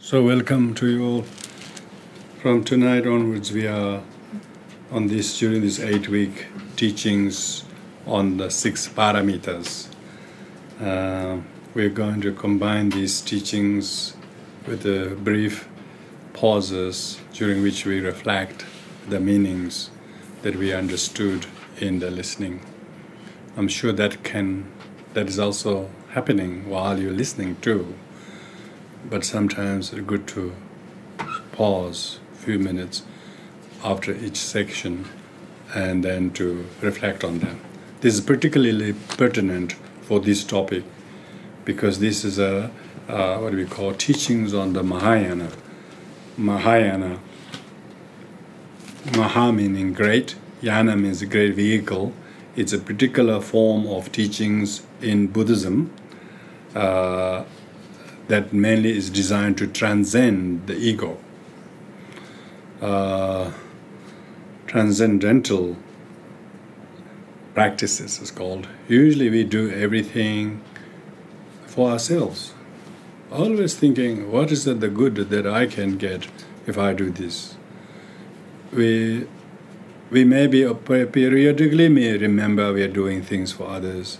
So welcome to you all. From tonight onwards, we are on this during this 8-week teachings on the 6 Paramitas. We're going to combine these teachings with the brief pauses during which we reflect the meanings that we understood in the listening. I'm sure that is also happening while you're listening too. But sometimes it's good to pause a few minutes after each section and then to reflect on them. This is particularly pertinent for this topic because this is what we call teachings on the Mahayana. Mahayana, Maha meaning great, Yana means a great vehicle. It's a particular form of teachings in Buddhism that mainly is designed to transcend the ego. Transcendental practices is called. Usually we do everything for ourselves. Always thinking, what is the good that I can get if I do this? We maybe periodically may remember we are doing things for others.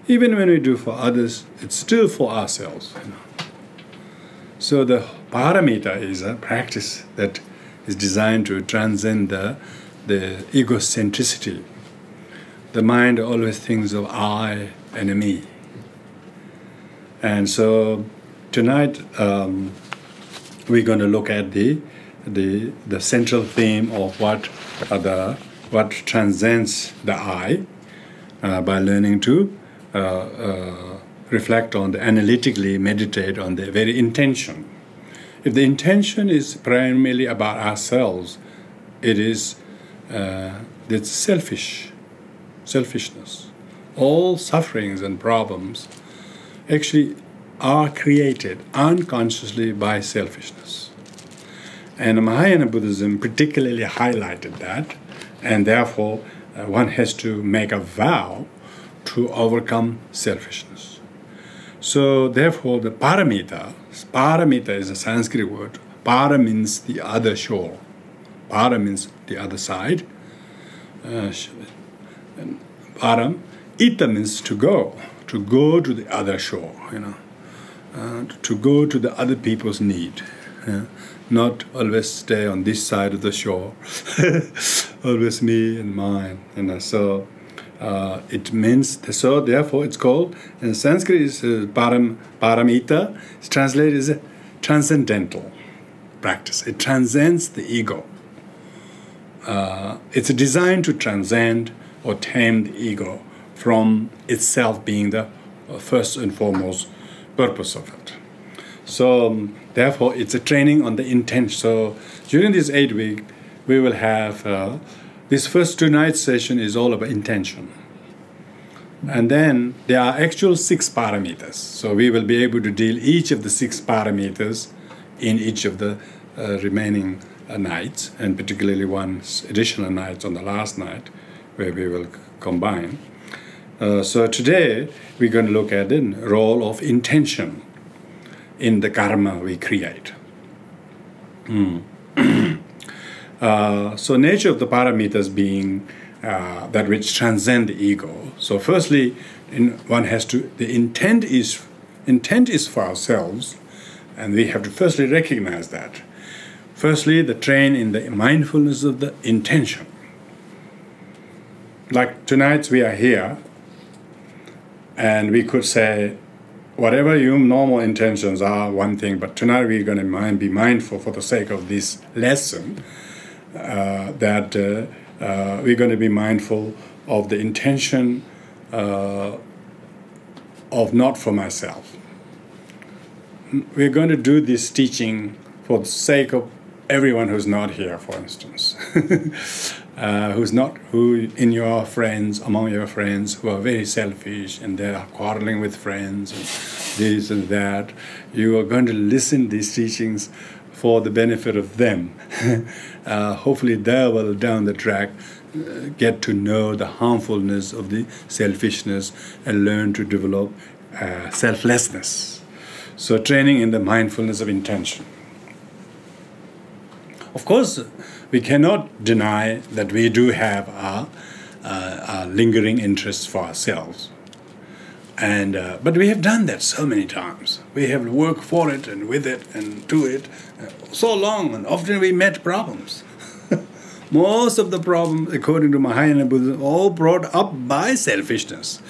Even when we do for others, it's still for ourselves. So the paramita is a practice that is designed to transcend the egocentricity. The mind always thinks of I and me. And so tonight we're going to look at the central theme of what transcends the I by learning to reflect on analytically meditate on the very intention. If the intention is primarily about ourselves, it's selfishness. All sufferings and problems actually are created unconsciously by selfishness. And Mahayana Buddhism particularly highlighted that, and therefore one has to make a vow to overcome selfishness. So therefore the paramita is a Sanskrit word. Para means the other shore. Para means the other side. Param, ita means to go to the other shore, to go to the other people's need. Not always stay on this side of the shore, always me and mine. So it means, so therefore it's called, in Sanskrit is paramita, it's translated as a transcendental practice. It transcends the ego. It's designed to transcend or tame the ego from itself being the first and foremost purpose of it. So therefore it's a training on the intent. So during this 8 weeks, we will have this first 2 nights session is all about intention. And then there are actual 6 paramitas. So we will be able to deal each of the 6 paramitas in each of the remaining nights, and particularly one additional night on the last night where we will combine. So today we're going to look at the role of intention in the karma we create. So nature of the paramitas being that which transcend the ego. So firstly, one has to, the intent is for ourselves, and we have to firstly recognize that. Firstly, the train in the mindfulness of the intention. Like tonight we are here, and we could say, whatever your normal intentions are, one thing, but tonight we're going to be mindful for the sake of this lesson that we're going to be mindful of the intention of not for myself. We're going to do this teaching for the sake of everyone who's not here, for instance, among your friends who are very selfish and they are quarreling with friends and this and that. You are going to listen to these teachings for the benefit of them. Hopefully they will, down the track, get to know the harmfulness of the selfishness and learn to develop selflessness. So training in the mindfulness of intention. Of course, we cannot deny that we do have our lingering interests for ourselves. But we have done that so many times. We have worked for it and with it and to it so long, and often we met problems. Most of the problems, according to Mahayana Buddhism, all brought up by selfishness.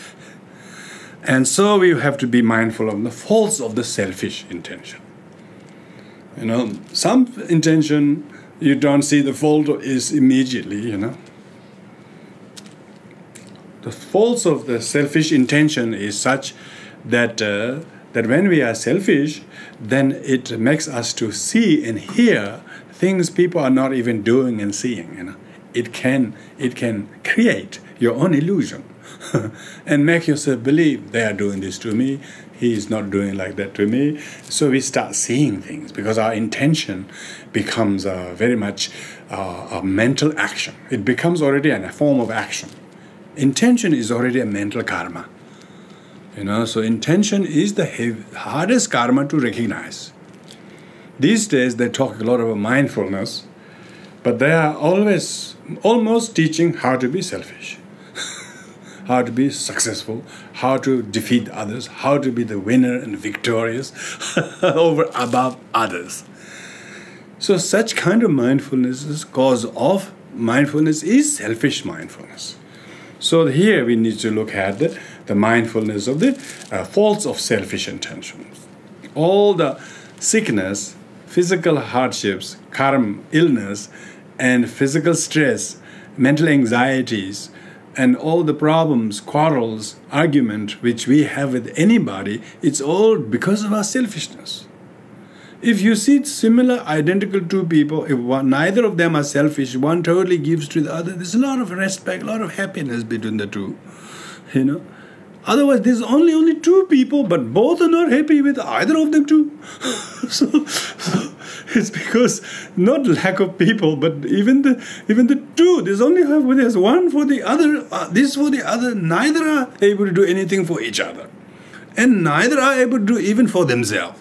And so we have to be mindful of the faults of the selfish intention. Some intention you don't see the fault is immediately, The faults of the selfish intention is such that when we are selfish, then it makes us to see and hear things people are not even doing and seeing. It can create your own illusion and make yourself believe they are doing this to me. He is not doing like that to me. So we start seeing things because our intention becomes very much a mental action. It becomes already a form of action. Intention is already a mental karma. So intention is the hardest karma to recognize. These days they talk a lot about mindfulness, but they are almost teaching how to be selfish, how to be successful, how to defeat others, how to be the winner and victorious above others. So such kind of mindfulness is cause of mindfulness is selfish mindfulness. So here we need to look at the mindfulness of the faults of selfish intentions. All the sickness, physical hardships, karma, illness, and physical stress, mental anxieties, and all the problems, quarrels, argument which we have with anybody, it's all because of our selfishness. If you see similar, identical two people, if neither of them are selfish, one totally gives to the other, there's a lot of respect, a lot of happiness between the two, Otherwise, there's only two people, but both are not happy with either of them too. so it's because not lack of people, but even the two. There's one for the other, this for the other. Neither are able to do anything for each other, and neither are able to do even for themselves.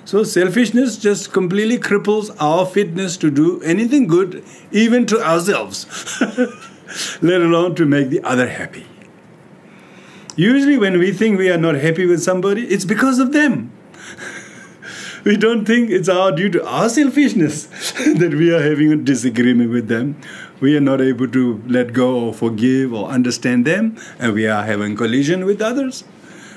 So selfishness just completely cripples our fitness to do anything good, even to ourselves, let alone to make the other happy. Usually when we think we are not happy with somebody, it's because of them. We don't think it's due to our selfishness that we are having a disagreement with them. We are not able to let go or forgive or understand them, and we are having collision with others.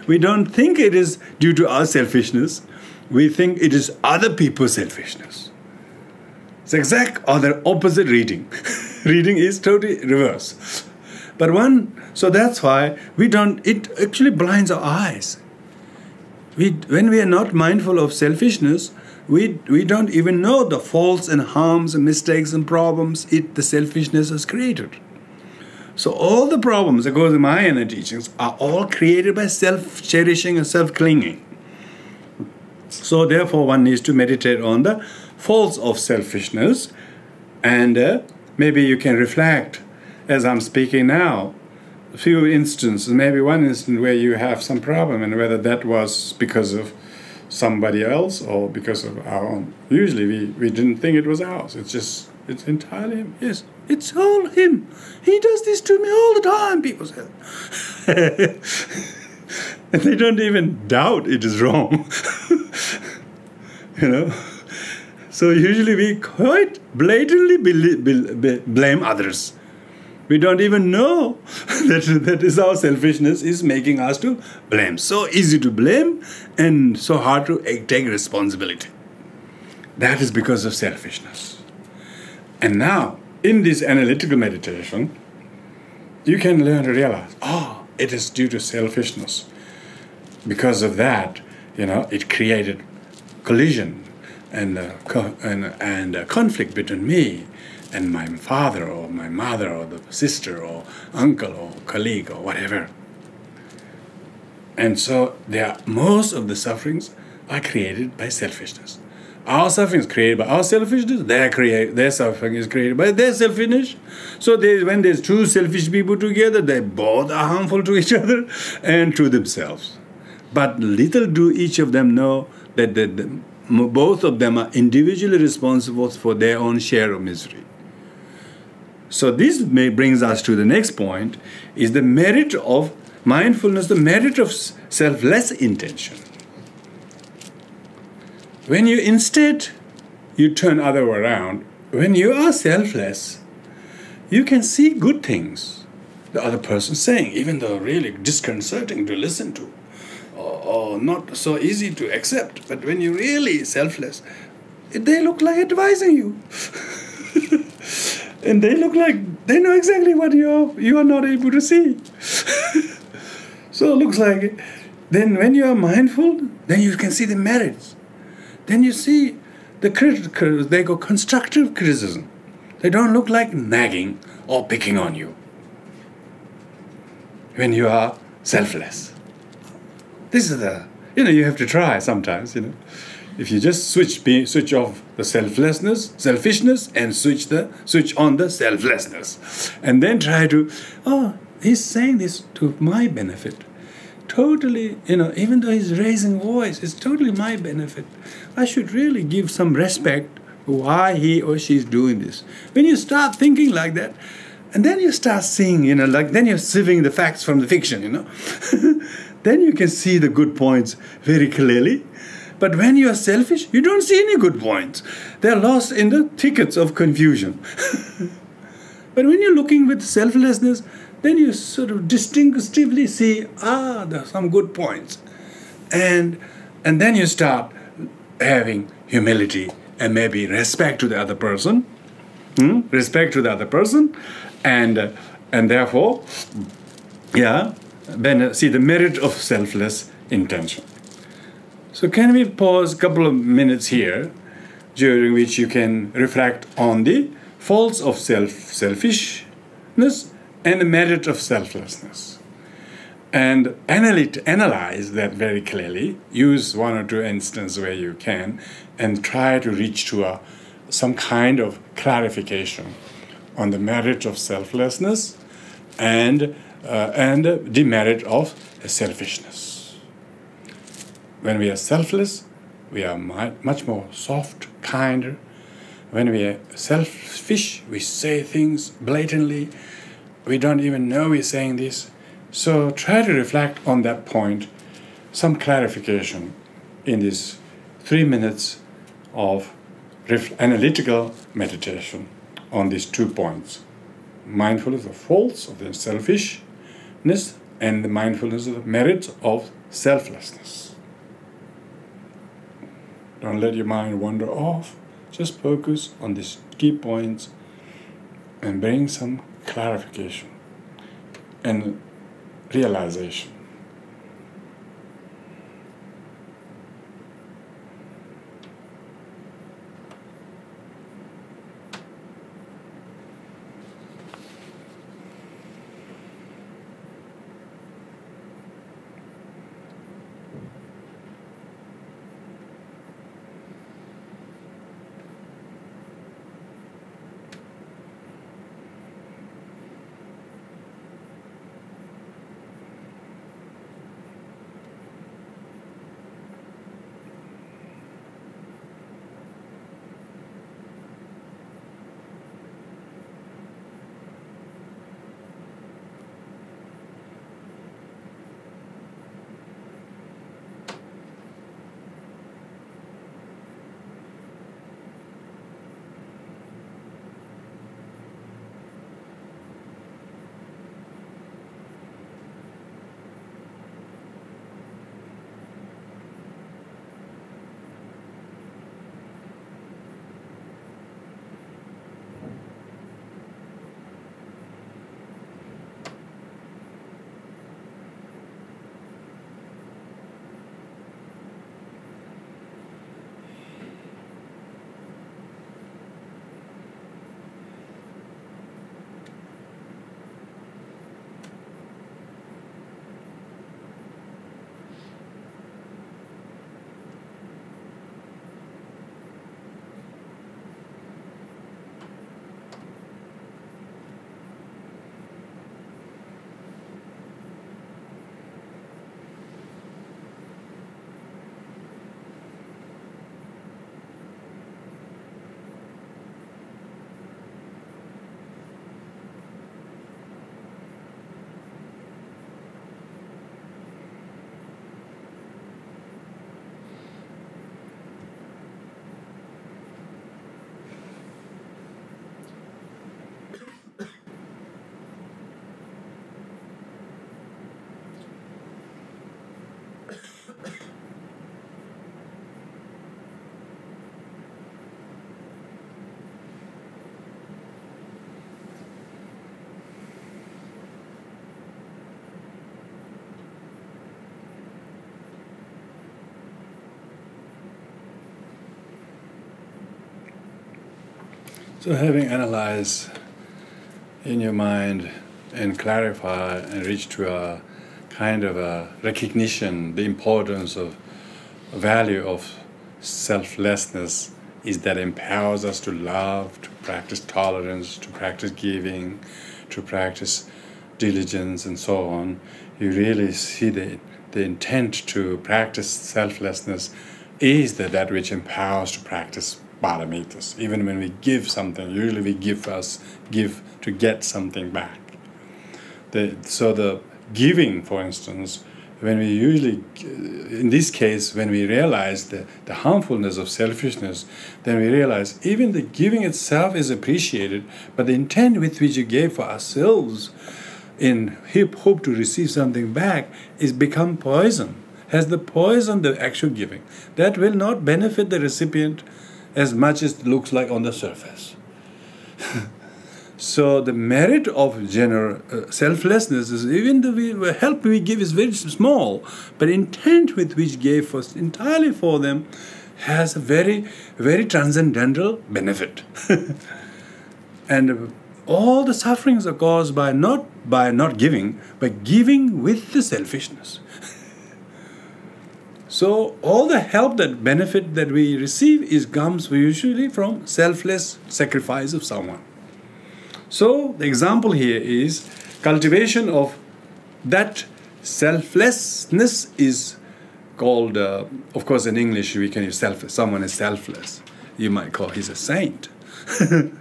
We don't think it is due to our selfishness. We think it is other people's selfishness. It's exact other opposite reading. Reading is totally reverse. So that's why it actually blinds our eyes. When we are not mindful of selfishness, we don't even know the faults and harms and mistakes and problems the selfishness has created. So all the problems, according to Mahayana teachings, are all created by self-cherishing and self-clinging. So therefore one needs to meditate on the faults of selfishness, and maybe you can reflect as I'm speaking now, a few instances, maybe one instance where you have some problem, and whether that was because of somebody else or because of our own. Usually we didn't think it was ours. It's entirely him. Yes, it's all him. He does this to me all the time, people say. And they don't even doubt it is wrong. So usually we quite blatantly blame others. We don't even know that is our selfishness is making us to blame. So easy to blame and so hard to take responsibility. That is because of selfishness. And now, in this analytical meditation, you can learn to realize, it is due to selfishness. Because of that, it created collision and conflict between me and my father or my mother or the sister or uncle or colleague or whatever. And so most of the sufferings are created by selfishness. Our suffering is created by our selfishness. Their suffering is created by their selfishness. So when there's two selfish people together, they both are harmful to each other and to themselves. But little do each of them know that both of them are individually responsible for their own share of misery. So this brings us to the next point, is the merit of mindfulness, the merit of selfless intention. When you instead, you turn other way around, when you are selfless, you can see good things the other person saying, even though really disconcerting to listen to, or not so easy to accept. But when you're really selfless, they look like advising you. And they look like they know exactly what you are not able to see. So it looks like, then when you are mindful, then you can see the merits. Then you see they go constructive criticism. They don't look like nagging or picking on you. When you are selfless. This is you have to try sometimes, If you just switch off the selfishness, and switch on the selflessness. And then try to, he's saying this to my benefit. Totally, even though he's raising voice, it's totally my benefit. I should really give some respect why he or she is doing this. When you start thinking like that, and then you start seeing, then you're sieving the facts from the fiction, Then you can see the good points very clearly. But when you are selfish, you don't see any good points. They're lost in the thickets of confusion. But when you're looking with selflessness, then you sort of distinctively see, there's some good points. And then you start having humility and maybe respect to the other person. Respect to the other person. And therefore, then see the merit of selfless intention. So can we pause a couple of minutes here, during which you can reflect on the faults of selfishness and the merit of selflessness. And analyze that very clearly, use one or two instances where you can, and try to reach to some kind of clarification on the merit of selflessness and the demerit of selfishness. When we are selfless, we are much more soft, kinder. When we are selfish, we say things blatantly. We don't even know we're saying this. So try to reflect on that point, some clarification in these 3 minutes of analytical meditation on these 2 points. Mindfulness of faults of the selfishness and the mindfulness of the merits of selflessness. Don't let your mind wander off. Just focus on these key points and bring some clarification and realization. So having analyzed in your mind and clarify and reach to a kind of a recognition, the importance of value of selflessness is that empowers us to love, to practice tolerance, to practice giving, to practice diligence and so on. You really see the intent to practice selflessness is that which empowers to practice paramitas. Even when we give something, usually we give to get something back. So the giving, for instance, when we usually, in this case, when we realize the harmfulness of selfishness, then we realize even the giving itself is appreciated, but the intent with which you gave for ourselves in hope to receive something back is become poison, has the poison the actual giving. That will not benefit the recipient as much as it looks like on the surface. So the merit of selflessness is even the help we give is very small, but intent with which gave first entirely for them has a very, very transcendental benefit. And all the sufferings are caused by not giving, but giving with the selfishness. So all the help, that benefit that we receive comes usually from selfless sacrifice of someone. So the example here is cultivation of that selflessness is called, of course in English we can use selfless. Someone is selfless. You might call he's a saint.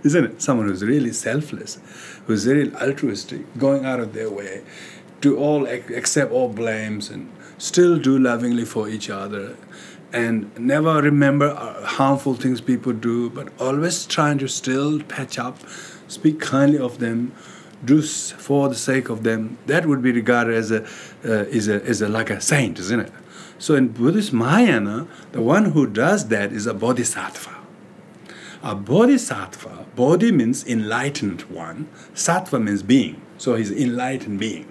Isn't it? Someone who's really selfless, who's very altruistic, going out of their way to accept all blames and still do lovingly for each other, and never remember harmful things people do, but always trying to still patch up, speak kindly of them, do for the sake of them. That would be regarded as like a saint, isn't it? So in Buddhist Mahayana, the one who does that is a bodhisattva. A bodhisattva, bodhi means enlightened one, sattva means being. So he's an enlightened being.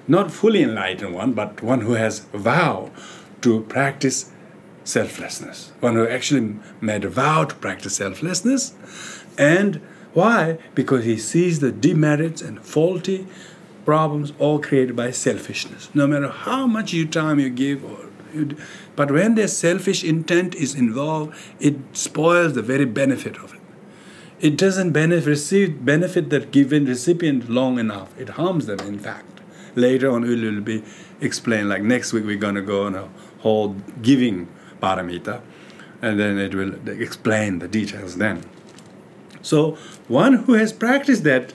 Not fully enlightened one, but one who has vowed to practice selflessness. One who actually made a vow to practice selflessness. And why? Because he sees the demerits and faulty problems all created by selfishness. No matter how much time you give, but when their selfish intent is involved, it spoils the very benefit of it. It doesn't benefit the given recipient long enough. It harms them, in fact. Later on, it will be explained. Like next week, we're going to go on a whole giving paramita, and then it will explain the details then. So, one who has practiced the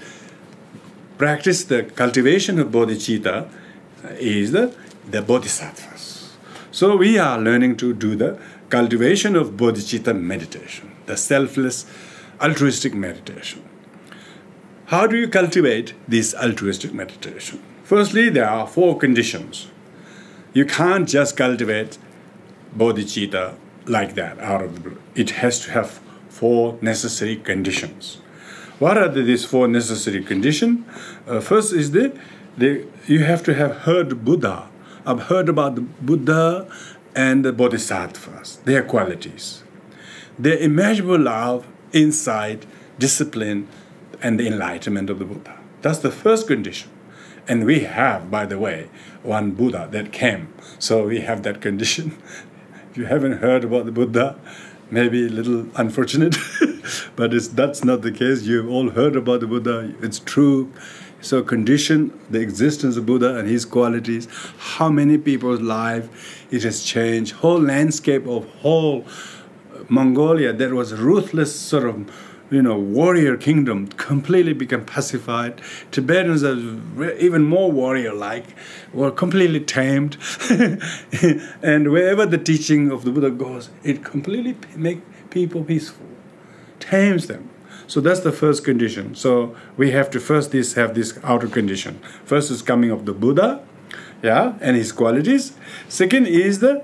cultivation of bodhicitta is the bodhisattvas. So, we are learning to do the cultivation of bodhicitta meditation, the selfless, altruistic meditation. How do you cultivate this altruistic meditation? Firstly, there are 4 conditions. You can't just cultivate bodhicitta like that out of the blue. It has to have 4 necessary conditions. What are these 4 necessary conditions? First is you have to have heard Buddha. I've heard about the Buddha and the bodhisattvas, their qualities. Their immeasurable love, insight, discipline, and the enlightenment of the Buddha. That's the first condition. And we have, by the way, one Buddha that came. So we have that condition. If you haven't heard about the Buddha, maybe a little unfortunate, but that's not the case. You've all heard about the Buddha. It's true. So condition the existence of Buddha and his qualities, how many people's life it has changed, whole landscape of whole Mongolia that was ruthless sort of warrior kingdom completely become pacified. Tibetans are even more warrior-like, were completely tamed. And wherever the teaching of the Buddha goes, it completely makes people peaceful, tames them. So that's the first condition. So we have to first have this outer condition. First is coming of the Buddha, and his qualities. Second is those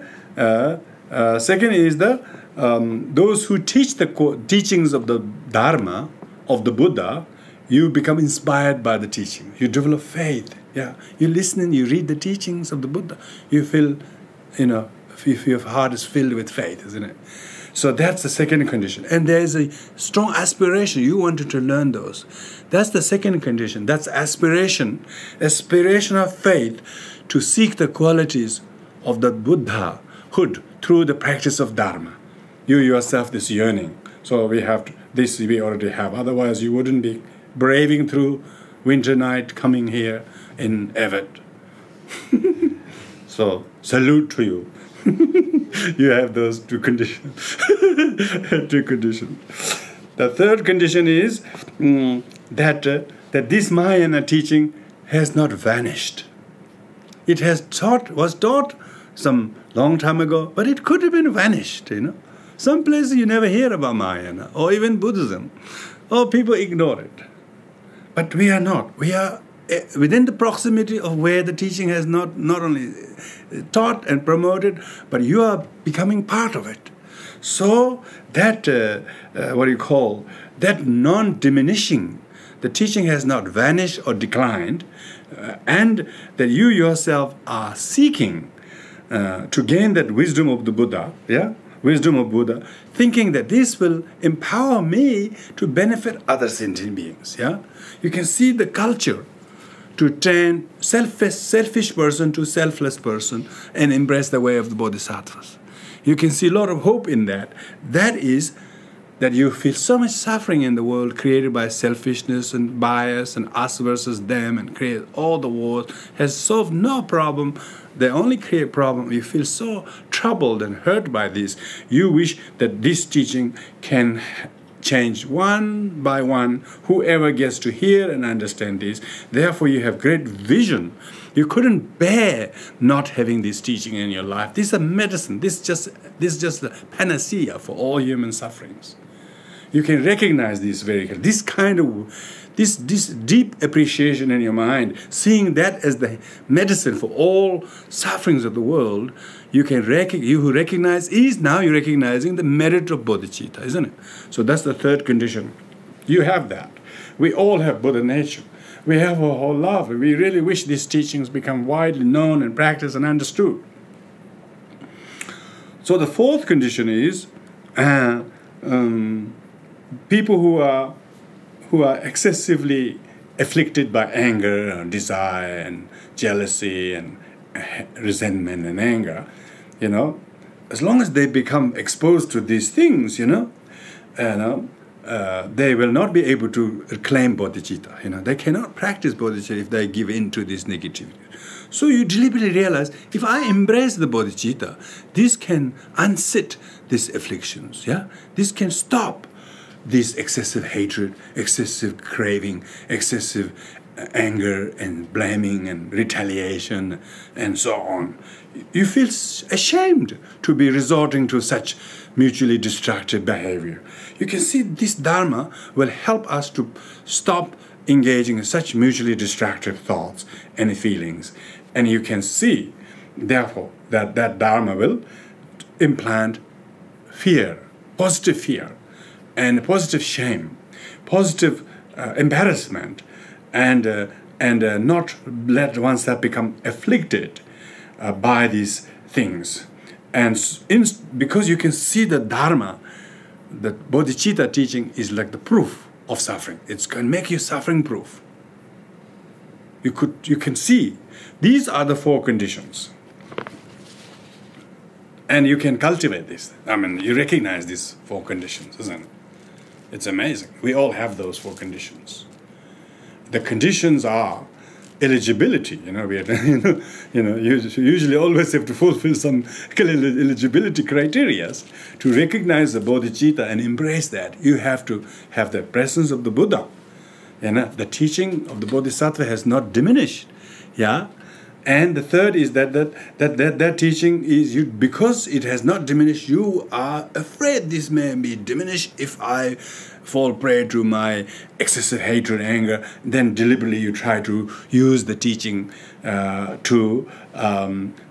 who teach the teachings of the Dharma of the Buddha. You become inspired by the teaching. You develop faith. You listen, you read the teachings of the Buddha. You feel, if your heart is filled with faith, isn't it? So that's the second condition. And there is a strong aspiration. You wanted to learn those. That's the second condition. That's aspiration of faith to seek the qualities of the Buddhahood through the practice of Dharma. You yourself, this yearning. So we already have. Otherwise, you wouldn't be braving through winter night coming here in Evet. So, salute to you. You have those two conditions. The third condition is that this Mahayana teaching has not vanished. It was taught some long time ago, but it could have been vanished, Some places you never hear about Mahayana, or even Buddhism, or people ignore it. But we are not. We are within the proximity of where the teaching has not only taught and promoted, but you are becoming part of it. So that, that non-diminishing, the teaching has not vanished or declined, and that you yourself are seeking to gain that wisdom of the Buddha, wisdom of Buddha, thinking that this will empower me to benefit other sentient beings. You can see the culture to turn selfish person to selfless person and embrace the way of the bodhisattvas. You can see a lot of hope in that. That is that you feel so much suffering in the world created by selfishness and bias and us versus them and create all the wars, has solved no problem. They only create problem. You feel so troubled and hurt by this. You wish that this teaching can change one by one whoever gets to hear and understand this. Therefore, you have great vision. You couldn't bear not having this teaching in your life. This is a medicine. This is just a panacea for all human sufferings. You can recognize this very clearly. This deep appreciation in your mind, seeing that as the medicine for all sufferings of the world, you who recognize is now you're recognizing the merit of bodhicitta, isn't it? So that's the third condition. You have that. We all have Buddha nature. We have a whole love. We really wish these teachings become widely known and practiced and understood. So the fourth condition is people who are excessively afflicted by anger and desire and jealousy and resentment and anger, as long as they become exposed to these things, they will not be able to claim bodhicitta. They cannot practice bodhicitta if they give in to this negativity. So you deliberately realize, if I embrace the bodhicitta, this can unsit these afflictions. This can stop this excessive hatred, excessive craving, excessive anger and blaming and retaliation and so on. You feel ashamed to be resorting to such mutually destructive behavior. You can see this Dharma will help us to stop engaging in such mutually destructive thoughts and feelings. And you can see, therefore, that Dharma will implant fear, positive fear, and positive shame, positive embarrassment, and not let oneself become afflicted by these things. And because you can see the Dharma, the bodhicitta teaching is like the proof of suffering. It's going to make you suffering proof. You can see these are the four conditions. And you can cultivate this. You recognize these four conditions, isn't it? It's amazing. We all have those four conditions. The conditions are eligibility. You usually always have to fulfill some eligibility criteria to recognize the bodhicitta and embrace that. You have to have the presence of the Buddha. The teaching of the bodhisattva has not diminished. And the third is that teaching is because it has not diminished, you are afraid this may be diminished if I fall prey to my excessive hatred, anger. Then deliberately you try to use the teaching to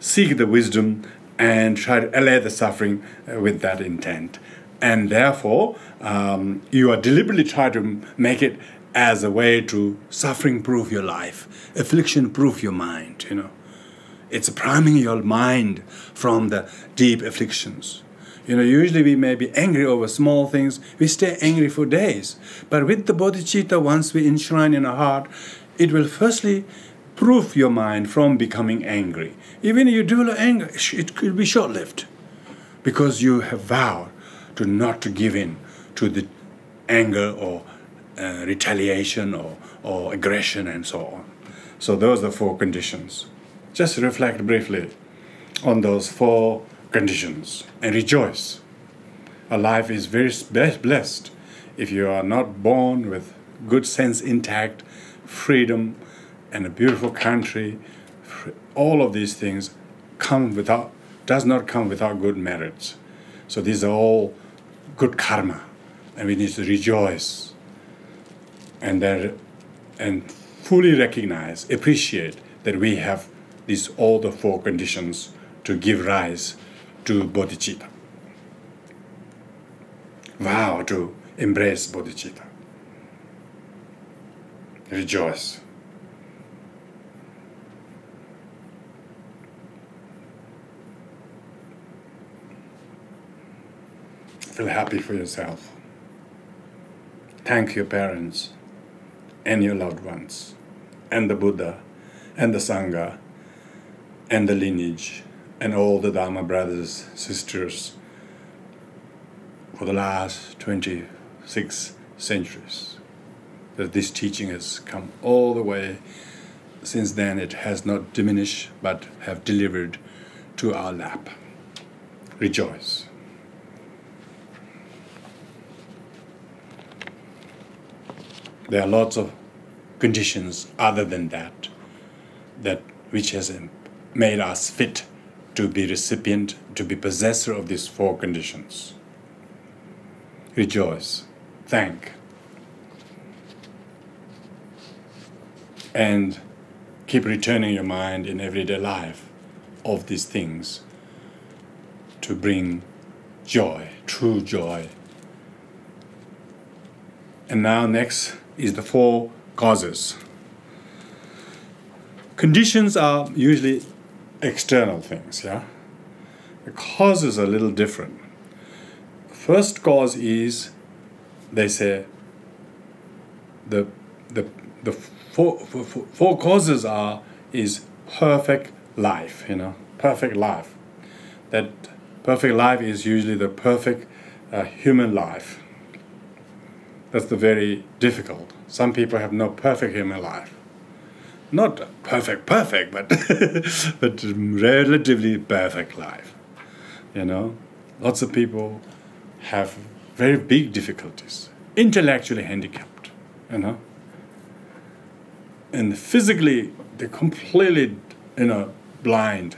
seek the wisdom and try to allay the suffering with that intent. And therefore, you are deliberately trying to make it as a way to suffering-proof your life, affliction-proof your mind, It's priming your mind from the deep afflictions. Usually we may be angry over small things. We stay angry for days. But with the bodhicitta, once we enshrine in our heart, it will firstly proof your mind from becoming angry. Even if you develop anger, it could be short-lived, because you have vowed to not to give in to the anger or retaliation or aggression and so on. So those are the 4 conditions. Just reflect briefly on those 4 conditions and rejoice. Our life is very blessed if you are not born with good sense intact, freedom, and a beautiful country. All of these things does not come without good merits. So these are all good karma, and we need to rejoice and fully recognize, appreciate that we have all the 4 conditions to give rise to bodhicitta. Vow to embrace bodhicitta. Rejoice. Feel happy for yourself. Thank your parents and your loved ones, and the Buddha, and the Sangha, and the lineage, and all the Dharma brothers, sisters, for the last 26 centuries. That this teaching has come all the way. Since then it has not diminished, but have delivered to our lap. Rejoice. There are lots of conditions other than that which has made us fit to be recipient, to be possessor of these 4 conditions. Rejoice, thank, and keep returning your mind in everyday life of these things to bring joy, true joy. And now next is the 4 causes. Conditions are usually external things, yeah? The causes are a little different. First cause is, they say, the 4 causes is perfect life, perfect life. That perfect life is usually the perfect human life. That's the very difficult. Some people have no perfect human life. Not perfect, but but relatively perfect life. Lots of people have very big difficulties, intellectually handicapped, and physically they're completely, blind,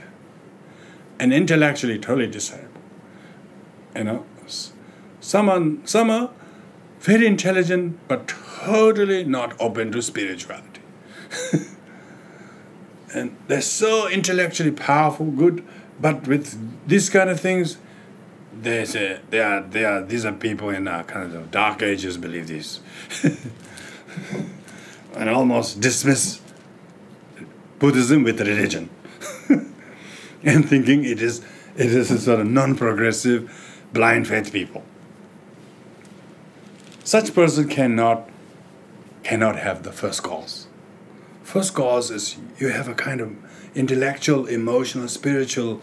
and intellectually totally disabled. Some are very intelligent, but totally not open to spirituality. And they're so intellectually powerful, good, but with these kind of things, they say these are people in kind of dark ages believe this, and almost dismiss Buddhism with religion, and thinking it is a sort of non-progressive, blind faith people. Such person cannot have the first cause. First cause is you have a kind of intellectual, emotional, spiritual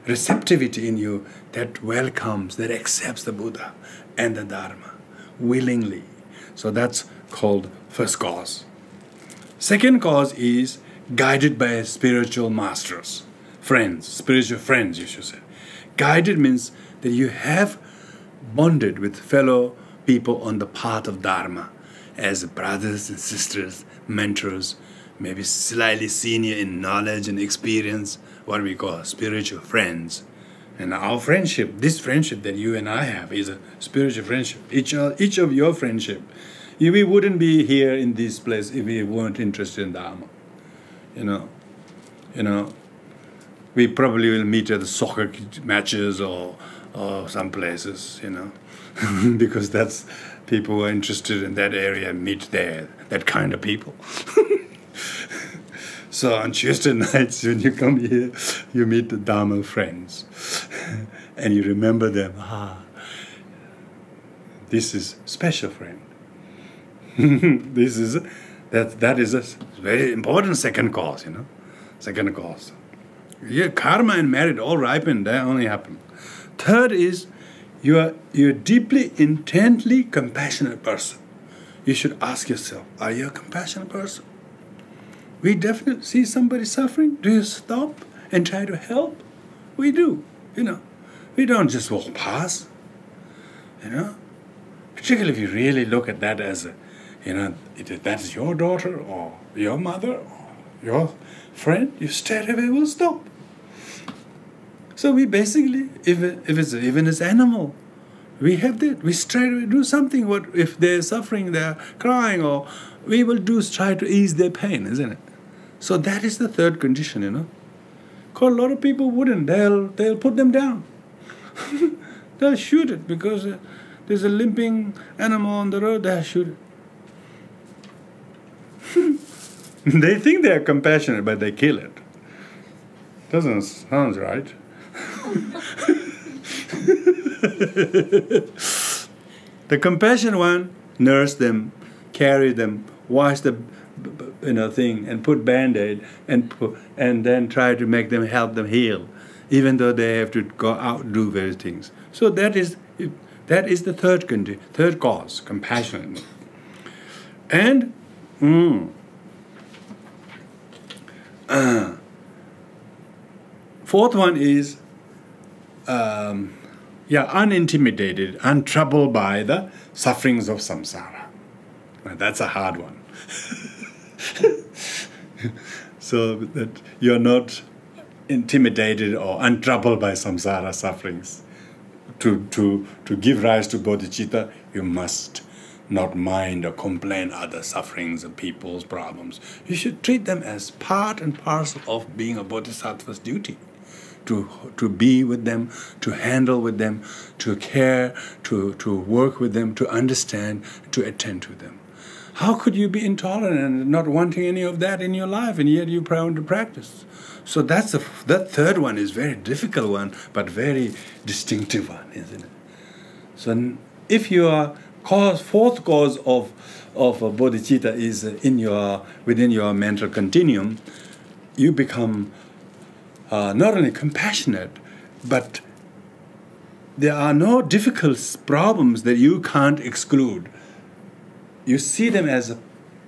receptivity in you that welcomes, that accepts the Buddha and the Dharma willingly. So that's called first cause. Second cause is guided by spiritual masters, friends, spiritual friends, you should say. Guided means that you have bonded with fellow people on the path of Dharma as brothers and sisters, mentors, maybe slightly senior in knowledge and experience, what we call spiritual friends. And our friendship, this friendship that you and I have, is a spiritual friendship. Each of your friendship. We wouldn't be here in this place if we weren't interested in Dharma. We probably will meet at the soccer matches or some places, because that's people who are interested in that area meet there, that kind of people. So on Tuesday nights, when you come here, you meet the Dharma friends. And you remember them. This is special friend. That is a very important second cause, Second cause. Yeah, karma and merit all ripen, that only happen. Third is you're deeply, intently compassionate person. You should ask yourself, are you a compassionate person? We definitely see somebody suffering. Do you stop and try to help? We do, We don't just walk past, Particularly if you really look at that as if that's your daughter or your mother or your friend, you straight away will stop. So we basically, if it's even as animal, we have that. We try to do something. What if they're suffering, they're crying, or we will try to ease their pain, isn't it? So that is the third condition, Because a lot of people wouldn't. They'll put them down. They'll shoot it because there's a limping animal on the road. They'll shoot it. They think they are compassionate, but they kill it. Doesn't sound right. The compassionate one nurse them, carry them, wash the thing, and put Band-Aid and then try to make them, help them heal, even though they have to go out do various things. So that is the third cause, compassion. And fourth one is unintimidated, untroubled by the sufferings of samsara. Now, that's a hard one. So that you're not intimidated or untroubled by samsara sufferings. To give rise to bodhicitta, you must not mind or complain other sufferings of people's problems. You should treat them as part and parcel of being a bodhisattva's duty. To be with them, to handle with them, to care, to work with them, to understand, to attend to them. How could you be intolerant and not wanting any of that in your life, and yet you're proud to practice? So that third one is very difficult one, but very distinctive one, isn't it? So if your fourth cause of bodhicitta is within your mental continuum, you become not only compassionate, but there are no difficult problems that you can't exclude. You see them as a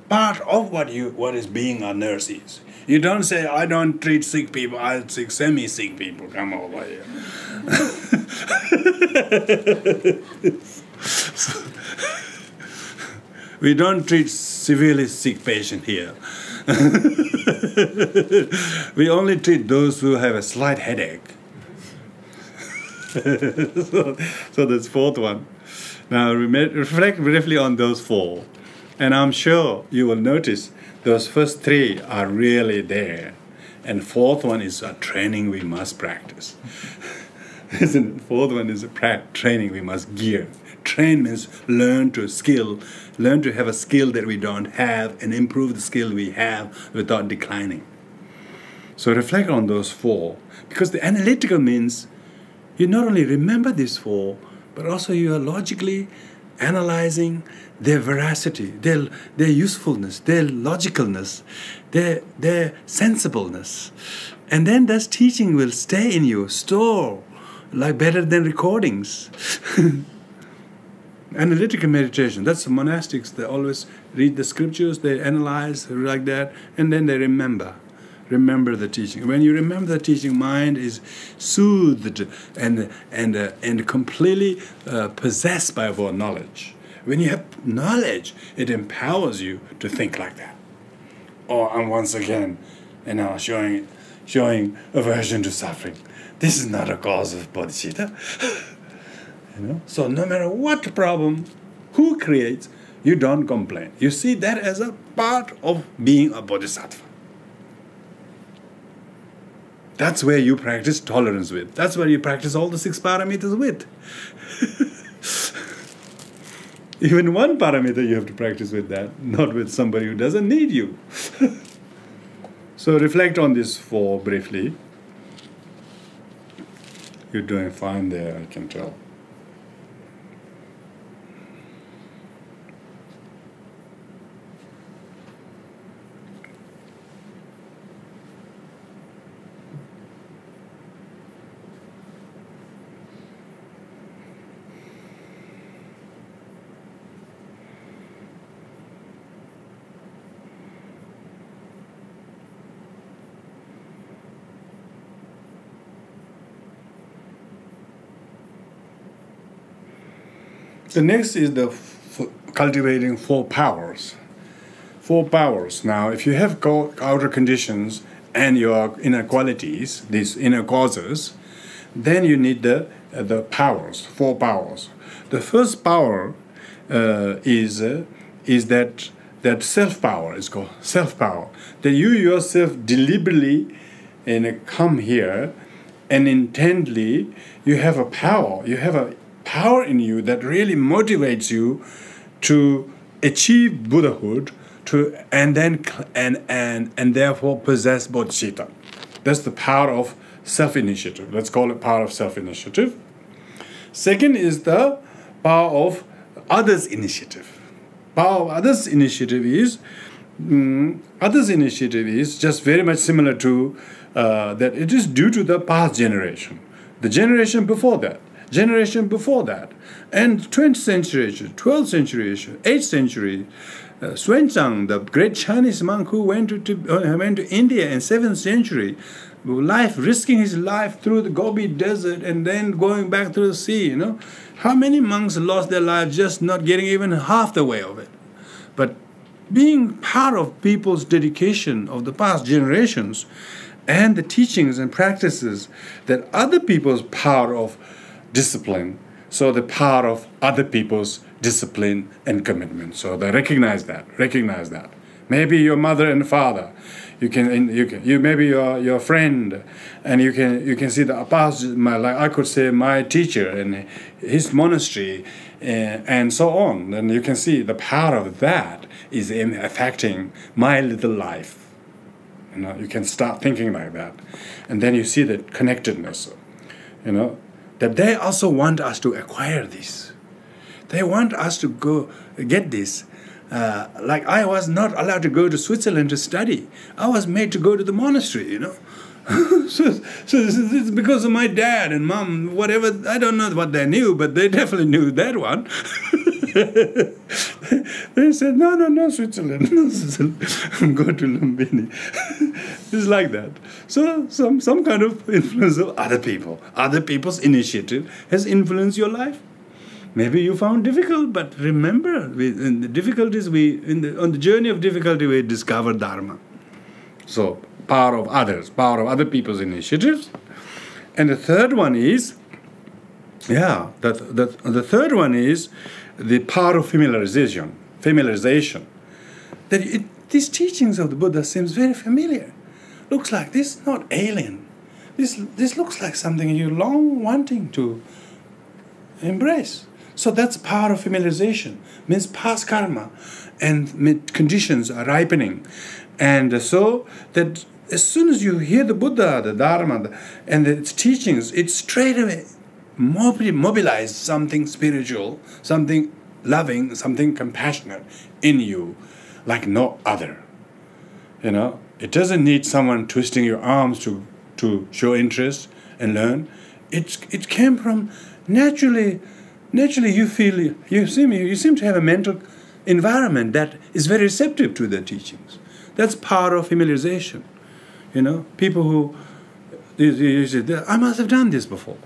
part of what is being a nurse is. You don't say, I don't treat sick people, I treat semi-sick people, come over here. We don't treat severely sick patient here. We only treat those who have a slight headache. So that's fourth one. Now reflect briefly on those four. And I'm sure you will notice those first three are really there. And fourth one is a training we must practice. Isn't it? Fourth one is a training we must gear. Train means learn to have a skill that we don't have and improve the skill we have without declining. So reflect on those four. Because the analytical means you not only remember these four, but also you are logically analyzing their veracity, their usefulness, their logicalness, their sensibleness. And then this teaching will stay in you, store, like better than recordings. Analytical meditation, that's the monastics. They always read the scriptures, they analyze like that, and then they remember the teaching. When you remember the teaching, mind is soothed and completely possessed by our knowledge. When you have knowledge, it empowers you to think like that. And once again, showing aversion to suffering. This is not a cause of bodhicitta. So no matter what problem, who creates, you don't complain. You see that as a part of being a bodhisattva. That's where you practice tolerance with. That's where you practice all the 6 paramitas with. Even one paramita you have to practice with that, not with somebody who doesn't need you. So reflect on this 4 briefly. You're doing fine there, I can tell. The next is the cultivating 4 powers. 4 powers. Now, if you have outer conditions and your inner qualities, these inner causes, then you need the powers, 4 powers. The first power is that self-power. It's called self-power. That you yourself deliberately come here and intently, you have a power. You have a power in you that really motivates you to achieve Buddhahood, and therefore possess bodhisattva. That's the power of self-initiative. Let's call it power of self-initiative. Second is the power of others' initiative. Power of others' initiative is just very much similar to that it is due to the past generation, the generation before that, and 20th century, 12th century, 8th century. Xuanzang, the great Chinese monk who went to India in 7th century, risking his life through the Gobi Desert and then going back through the sea. How many monks lost their lives just not getting even half the way of it? But being part of people's dedication of the past generations and the teachings and practices that other people's power of discipline, so the power of other people's discipline and commitment. So they recognize that. Maybe your mother and father, you maybe your friend, and you can see the past. I could say my teacher and his monastery, and so on. And you can see the power of that is affecting my little life. You can start thinking like that, and then you see the connectedness. That they also want us to acquire this. They want us to go get this. Like I was not allowed to go to Switzerland to study. I was made to go to the monastery, so it's because of my dad and mom, whatever. I don't know what they knew, but they definitely knew that one. They said, no, Switzerland. Go to Lumbini. It's like that. So some kind of influence of other people. Other people's initiative has influenced your life. Maybe you found difficult, but remember, on the journey of difficulty, we discover Dharma. So, power of other people's initiatives. And the third one is, the third one is the power of familiarization. That these teachings of the Buddha seems very familiar. Looks like this, not alien. This looks like something you're long wanting to embrace. So that's power of familiarization. Means past karma and conditions are ripening. And so that as soon as you hear the Buddha, the Dharma, and its teachings, it straight away mobilize something spiritual, something loving, something compassionate in you like no other. It doesn't need someone twisting your arms to show interest and learn. It came from naturally you seem to have a mental environment that is very receptive to the teachings. That's power of familiarization. People who you say, I must have done this before.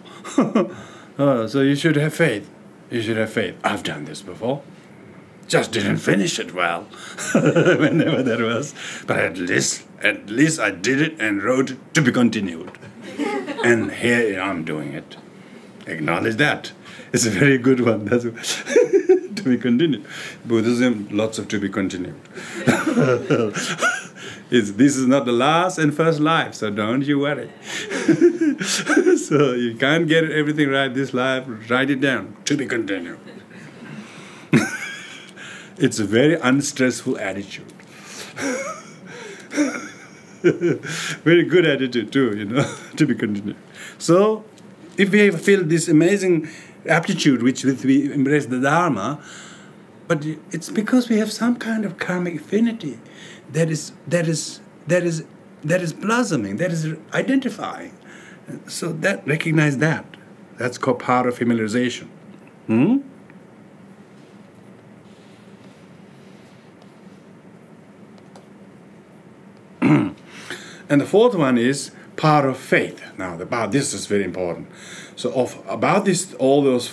So you should have faith. I've done this before. Just didn't finish it well, whenever that was. But at least I did it and wrote it to be continued. And here I'm doing it. Acknowledge that. It's a very good one. That's to be continued. Buddhism, lots of to be continued. This is not the last and first life, so don't you worry. So you can't get everything right this life, write it down. To be continued. It's a very unstressful attitude. Very good attitude too, you know, to be continued. So, if we feel this amazing aptitude which we embrace the Dharma, but it's because we have some kind of karmic affinity that is blossoming, that is identifying. So that recognize that. That's called power of familiarization. And the fourth one is power of faith. Now, this is very important. So, about this, all those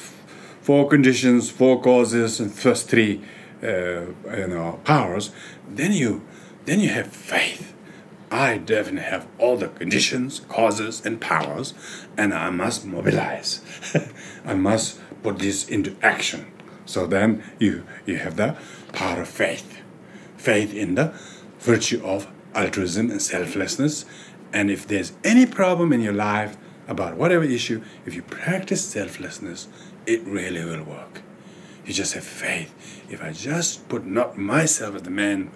four conditions, four causes, and first three, powers, then you have faith. I definitely have all the conditions, causes, and powers, and I must mobilize. I must put this into action. So then you have the power of faith. Faith in the virtue of altruism and selflessness. And if there's any problem in your life about whatever issue, if you practice selflessness, it really will work. You just have faith. If I just put not myself as the man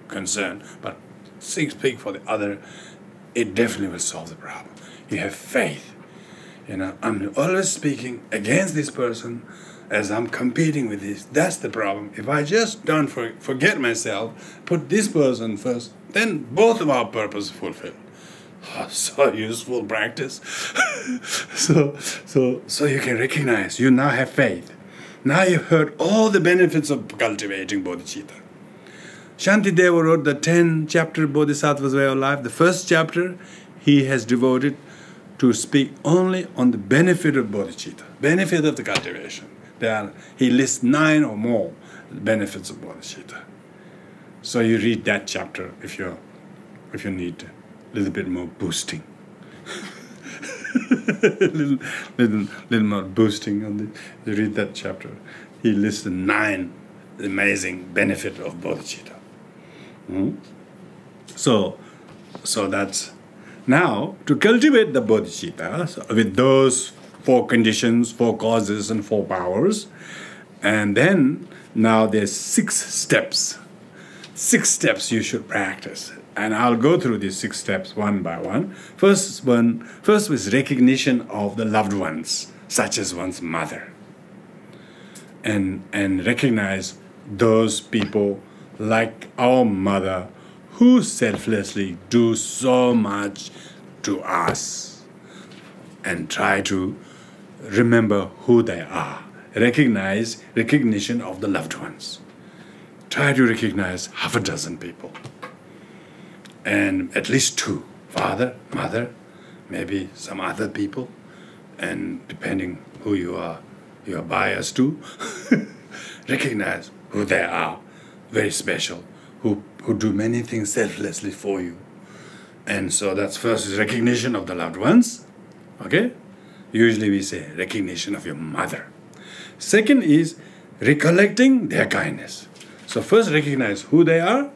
concerned, but speak for the other, it definitely will solve the problem. You have faith. You know, I'm always speaking against this person as I'm competing with this. That's the problem. If I just don't forget myself, put this person first, then both of our purposes fulfilled. Oh, so useful practice. so you can recognize, you now have faith. Now you've heard all the benefits of cultivating bodhicitta. Shantideva wrote the 10-chapter Bodhisattva's Way of Life. The first chapter he has devoted to speak only on the benefit of bodhicitta, benefit of the cultivation. He lists 9 or more benefits of bodhicitta. So you read that chapter if you need a little bit more boosting. little more boosting on you read that chapter. He lists the 9 amazing benefits of bodhicitta. So that's now to cultivate the bodhicitta with those 4 conditions, 4 causes, and 4 powers, and then now there's 6 steps. 6 steps you should practice, and I'll go through these 6 steps one by one. First was recognition of the loved ones, such as one's mother, and recognize those people like our mother who selflessly do so much to us, and try to remember who they are. Recognition of the loved ones. Try to recognize half a dozen people, and at least 2, father, mother, maybe some other people, and depending who you are biased to, recognize who they are, very special, who do many things selflessly for you. And so that's first is recognition of the loved ones. Okay? Usually we say recognition of your mother. Second is recollecting their kindness. So first recognize who they are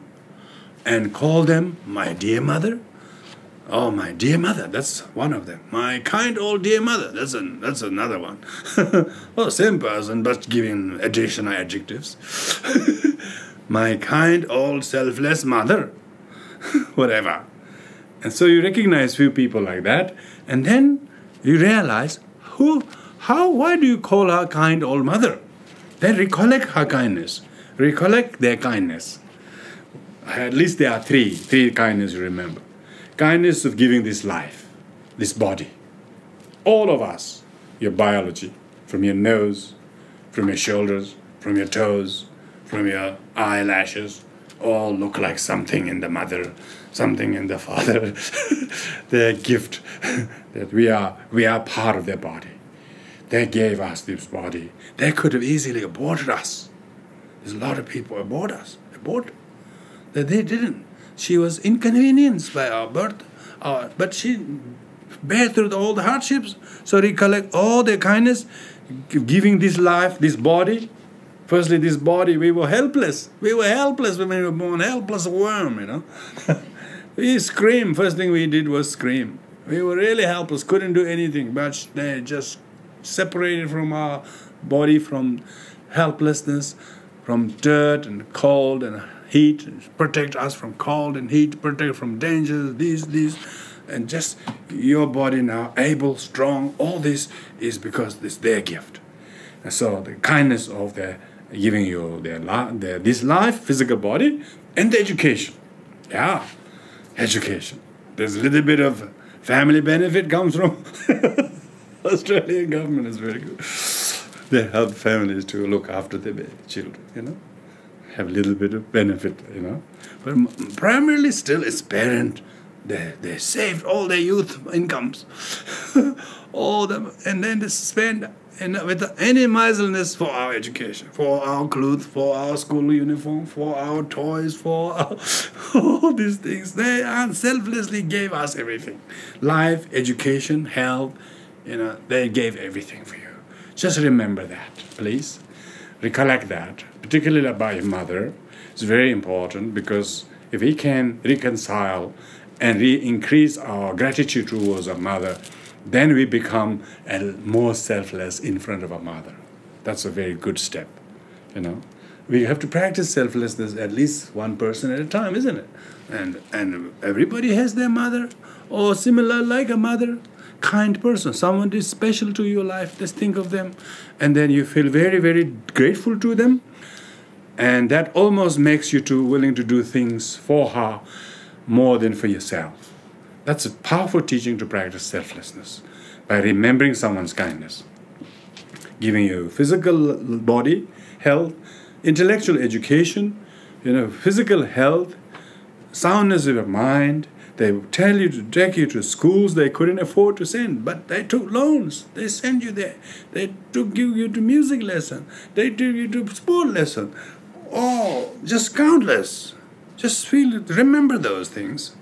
and call them my dear mother. Oh, my dear mother, that's one of them. My kind old dear mother, that's another one. Well, same person, but giving additional adjectives. My kind old selfless mother. Whatever. And so you recognize few people like that, and then you realize why do you call her kind old mother? Then recollect her kindness. Recollect their kindness. At least there are three kindness you remember. Kindness of giving this life, this body. All of us, your biology, from your nose, from your shoulders, from your toes, from your eyelashes, all look like something in the mother, something in the father. Their gift that we are part of their body. They gave us this body. They could have easily aborted us. There's a lot of people abort us. That they didn't. She was inconvenienced by our birth, but she bear through all the hardships. So recollect all their kindness, giving this life, this body. Firstly, this body, we were helpless. We were helpless when we were born, helpless worm, you know. We screamed. First thing we did was scream. We were really helpless, couldn't do anything, but they just separated from our body, from helplessness, from dirt and cold and heat, protect us from cold and heat, protect from dangers, these, and just your body now able, strong. All this is because it's their gift. And so the kindness of their giving you this life, physical body, and the education. Yeah, education. There's a little bit of family benefit comes from Australian government is very good. They help families to look after their children, have a little bit of benefit, But primarily still it's parent. They saved all their youth incomes, all them, and then they spend with any miserliness for our education, for our clothes, for our school uniform, for our toys, for all these things. They selflessly gave us everything. Life, education, health, they gave everything for you. Just remember that, please. Recollect that, particularly about your mother. It's very important because if we can reconcile and increase our gratitude towards our mother, then we become more selfless in front of our mother. That's a very good step, We have to practice selflessness at least one person at a time, isn't it? And everybody has their mother or similar like a mother, kind person. Someone is special to your life. Just think of them. And then you feel very, very grateful to them. And that almost makes you willing to do things for her more than for yourself. That's a powerful teaching to practice selflessness by remembering someone's kindness, giving you physical body, health, intellectual education, physical health, soundness of your mind. They tell you to take you to schools they couldn't afford to send, but they took loans. They sent you there. They took you to music lesson. They took you to sport lesson. Oh, just countless. Just remember those things.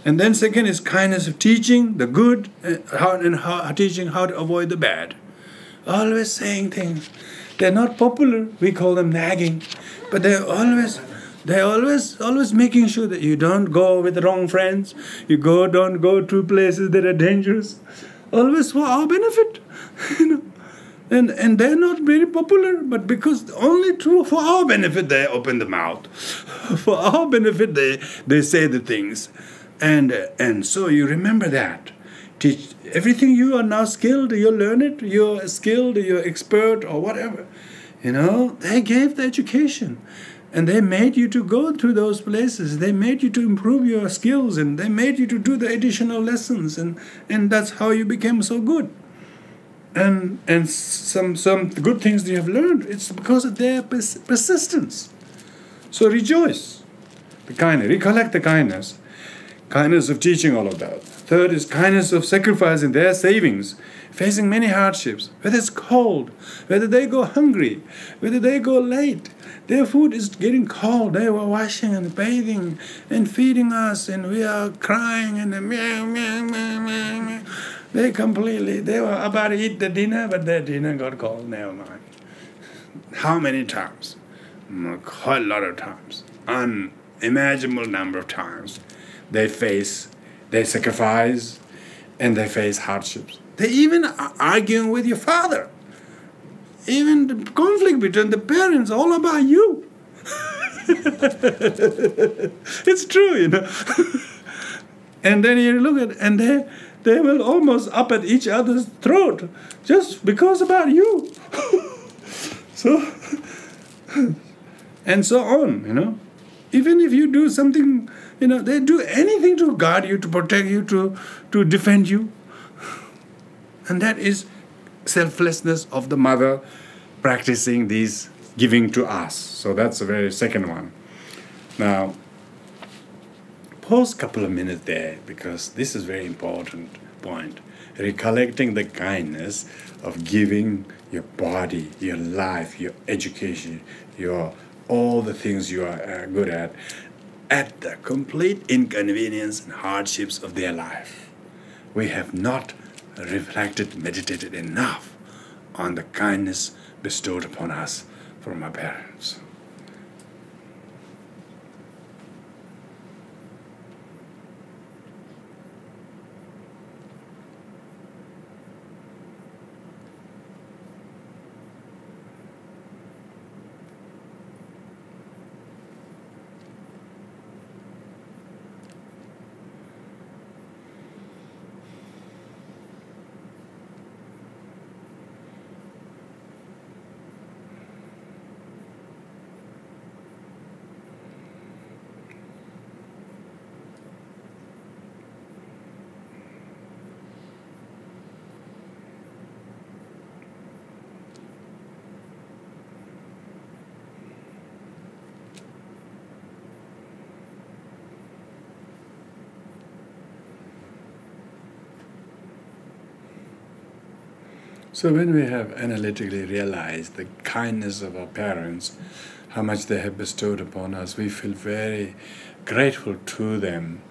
And then second is kindness of teaching the good teaching how to avoid the bad. Always saying things. They're not popular. We call them nagging. But they're always making sure that you don't go with the wrong friends. Don't go to places that are dangerous. Always for our benefit. And they're not very popular, but because only for our benefit they open the mouth. For our benefit they say the things. And so you remember that. Teach everything you are now skilled, you learn it, you're skilled, you're expert or whatever. They gave the education. And they made you to go through those places. They made you to improve your skills, and they made you to do the additional lessons, and that's how you became so good. And some good things you have learned, it's because of their persistence. So rejoice. The kindness, recollect the kindness of teaching all of that. Third is kindness of sacrificing their savings, facing many hardships, whether it's cold, whether they go hungry, whether they go late. Their food is getting cold. They were washing and bathing and feeding us, and we are crying and meow, meow, meow, meow, meow. They were about to eat the dinner, but their dinner got cold. Never mind. How many times? Quite a lot of times. Unimaginable number of times. They sacrifice, and they face hardships. They even are arguing with your father. Even the conflict between the parents, all about you. It's true, And then you look at, and they will almost up at each other's throat just because about you. So, and so on, Even if you do something, they do anything to guard you, to protect you, to defend you. And that is selflessness of the mother practicing these giving to us. So that's the very second one. Now, pause a couple of minutes there because this is a very important point. Recollecting the kindness of giving your body, your life, your education, all the things you are good at the complete inconvenience and hardships of their life. We have not meditated enough on the kindness bestowed upon us from our parents. So when we have analytically realized the kindness of our parents, how much they have bestowed upon us, we feel very grateful to them,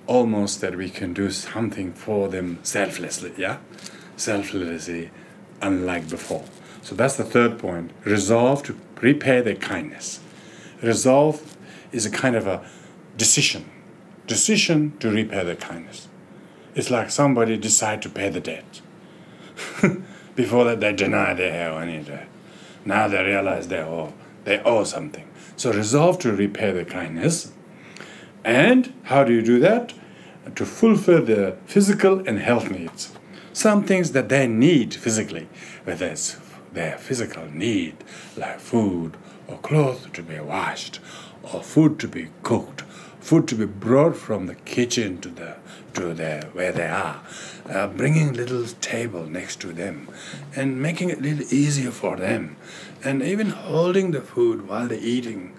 almost that we can do something for them selflessly, selflessly, unlike before. So that's the third point. Resolve to repay their kindness. Resolve is a kind of a decision to repay their kindness. It's like somebody decide to pay the debt. Before that, they deny they have any debt. Now they realize they owe something. So resolve to repay their kindness. And how do you do that? To fulfill their physical and health needs. Some things that they need physically, whether it's their physical need, like food or clothes to be washed, or food to be cooked, food to be brought from the kitchen to where they are, bringing a little table next to them, and making it a little easier for them, and even holding the food while they're eating,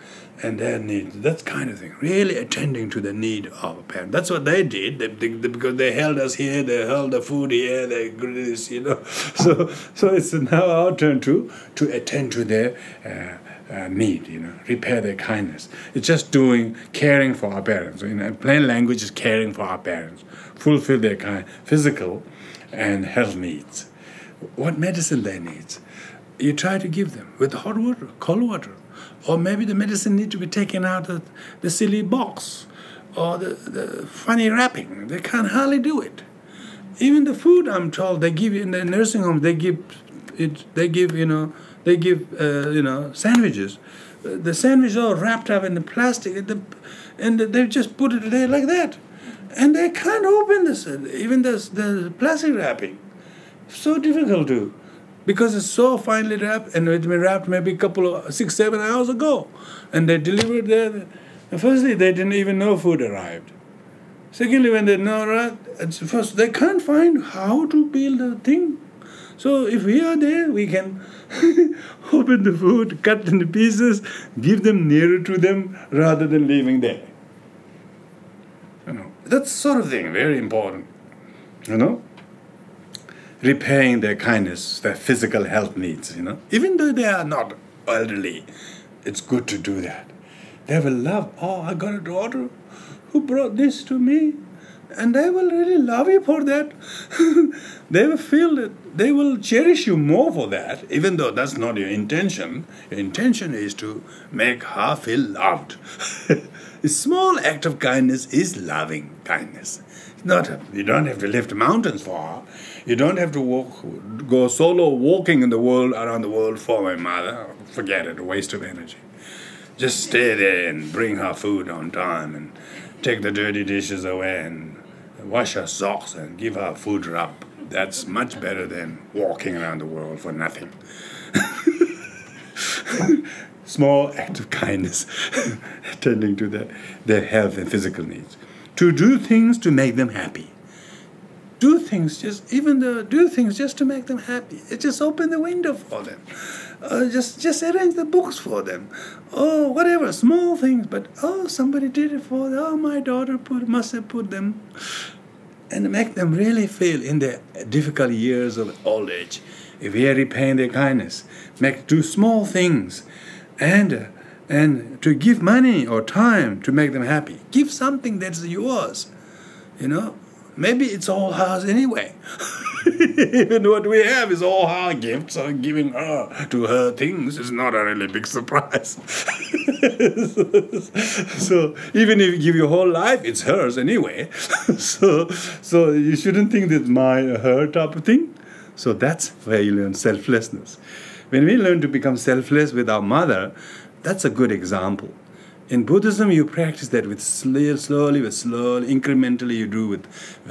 and their needs, that kind of thing. Really attending to the need of a parent. That's what they did. Because they held us here, they held the food here, they this, So it's now our turn to attend to their need, repair their kindness. It's just caring for our parents. In plain language, is caring for our parents. Fulfill their physical and health needs. What medicine they need, you try to give them with hot water, cold water. Or maybe the medicine need to be taken out of the silly box or the funny wrapping. They can't hardly do it. Even the food, I'm told, they give in the nursing home. They give sandwiches. The sandwich all wrapped up in the plastic, and they just put it there like that, and they can't open even the plastic wrapping. So difficult to. Because it's so finely wrapped, and it's been wrapped maybe 6-7 hours ago, and they delivered there. Firstly, they didn't even know food arrived. Secondly, when they know, first they can't find how to peel the thing. So if we are there, we can open the food, cut into pieces, give them nearer to them rather than leaving there. That sort of thing, very important. Repaying their kindness, their physical health needs, Even though they are not elderly, it's good to do that. They will love, I got a daughter who brought this to me, and they will really love you for that. They will feel that they will cherish you more for that, even though that's not your intention. Your intention is to make her feel loved. A small act of kindness is loving kindness. You don't have to lift mountains for her. You don't have to go solo walking in the world, around the world for my mother. Forget it, a waste of energy. Just stay there and bring her food on time and take the dirty dishes away and wash her socks and give her a food rub. That's much better than walking around the world for nothing. Small act of kindness, attending to their health and physical needs. To do things to make them happy. Do things just to make them happy. Just open the window for them. Just arrange the books for them. Whatever, small things, but somebody did it for them. My daughter must have put them. And make them really feel in their difficult years of old age. If we are repaying their kindness, do small things, and to give money or time to make them happy. Give something that's yours, Maybe it's all hers anyway. Even what we have is all her gifts, so giving her to her things is not a really big surprise. So even if you give your whole life, it's hers anyway. So you shouldn't think that her type of thing. So that's where you learn selflessness. When we learn to become selfless with our mother, that's a good example. In Buddhism, you practice that slowly, incrementally you do with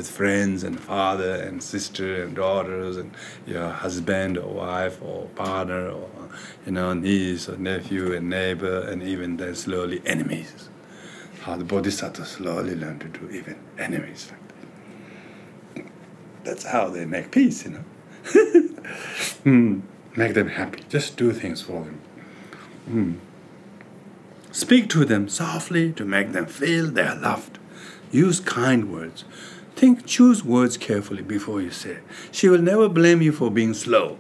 friends and father and sister and daughters and your husband or wife or partner or niece or nephew and neighbor, and even then slowly enemies. How the bodhisattvas slowly learn to do even enemies like that. That's how they make peace, Make them happy. Just do things for them. Speak to them softly to make them feel they are loved. Use kind words. choose words carefully before you say. She will never blame you for being slow.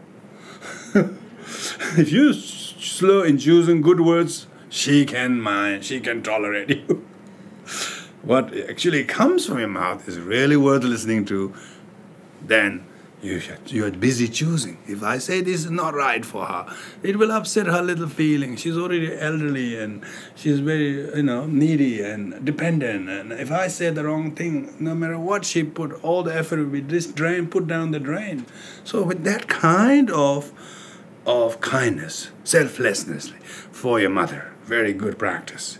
If you're slow in choosing good words, she can tolerate you. What actually comes from your mouth is really worth listening to. Then you're busy choosing. If I say this is not right for her, it will upset her little feelings. She's already elderly and she's very, needy and dependent. And if I say the wrong thing, no matter what she put, all the effort will be put down the drain. So with that kind of kindness, selflessness for your mother, very good practice,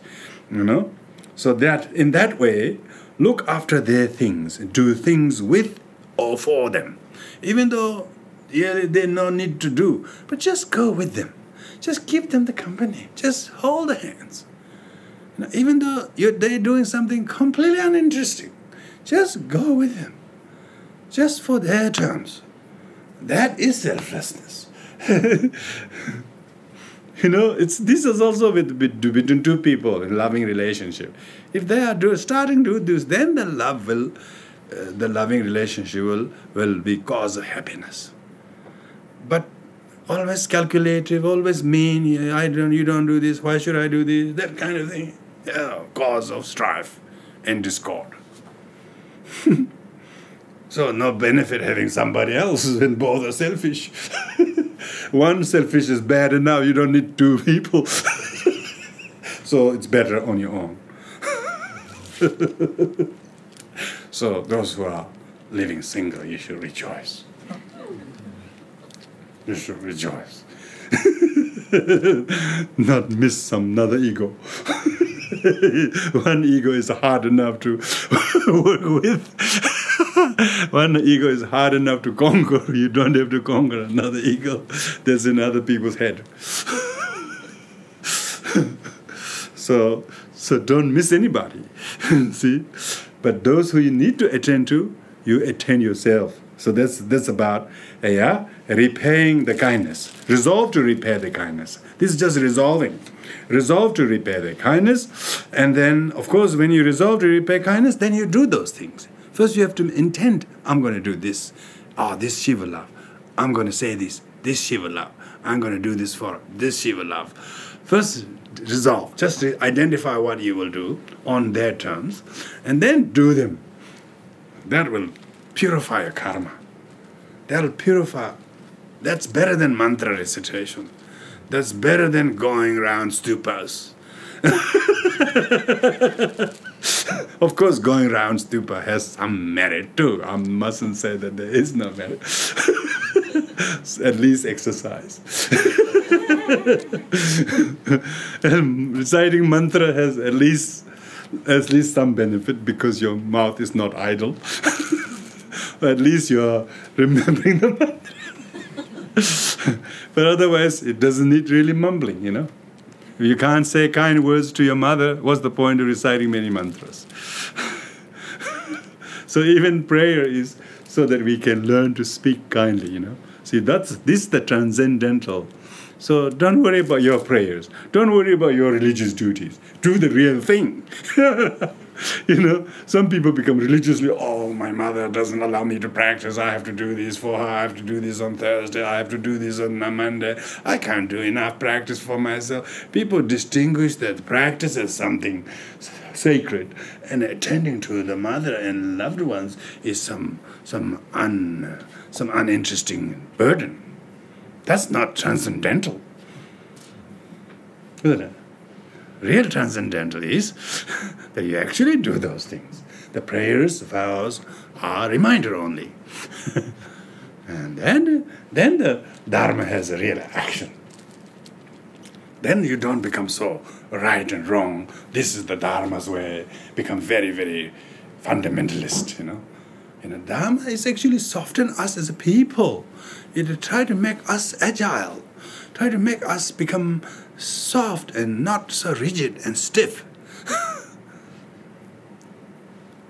So that in that way, look after their things, do things with or for them. Even though they no need to do, but just go with them. Just give them the company. Just hold the hands. Even though they're doing something completely uninteresting, just go with them. Just for their terms. That is selflessness. This is also between two people in loving relationship. If they are starting to do this, then the loving relationship will be cause of happiness. But always calculative, always mean, you don't do this, why should I do this, that kind of thing, cause of strife and discord. So no benefit having somebody else when both are selfish. One selfish is bad enough, you don't need two people. So it's better on your own. So those who are living single, you should rejoice. You should rejoice. Not miss another ego. One ego is hard enough to work with. One ego is hard enough to conquer. You don't have to conquer another ego that's in other people's head. So don't miss anybody. See? But those who you need to attend to, you attend yourself. So that's about repaying the kindness. Resolve to repair the kindness. This is just resolving. Resolve to repair the kindness. And then, of course, when you resolve to repair kindness, then you do those things. First you have to intend, I'm going to do this. This she will love. I'm going to say this she will love. I'm going to do this for her. This she will love. First, resolve. Just identify what you will do on their terms, and then do them. That will purify your karma. That will purify. That's better than mantra recitation. That's better than going around stupas. Of course, going around stupa has some merit too. I mustn't say that there is no merit. At least exercise. And reciting mantra has at least some benefit because your mouth is not idle. At least you are remembering the mantra. But otherwise, it doesn't need really mumbling, If you can't say kind words to your mother, what's the point of reciting many mantras? So even prayer is so that we can learn to speak kindly, See, this is the transcendental. So don't worry about your prayers. Don't worry about your religious duties. Do the real thing. Some people become religiously, my mother doesn't allow me to practice. I have to do this for her. I have to do this on Thursday. I have to do this on Monday. I can't do enough practice for myself. People distinguish that practice as something sacred, and attending to the mother and loved ones is some uninteresting burden. That's not transcendental. Isn't it? Real transcendental is that you actually do those things. The prayers, vows are a reminder only. And then the Dharma has a real action. Then you don't become so right and wrong. This is the Dharma's way. Become very, very fundamentalist, Dharma is actually soften us as a people. It try to make us agile. Try to make us become soft and not so rigid and stiff.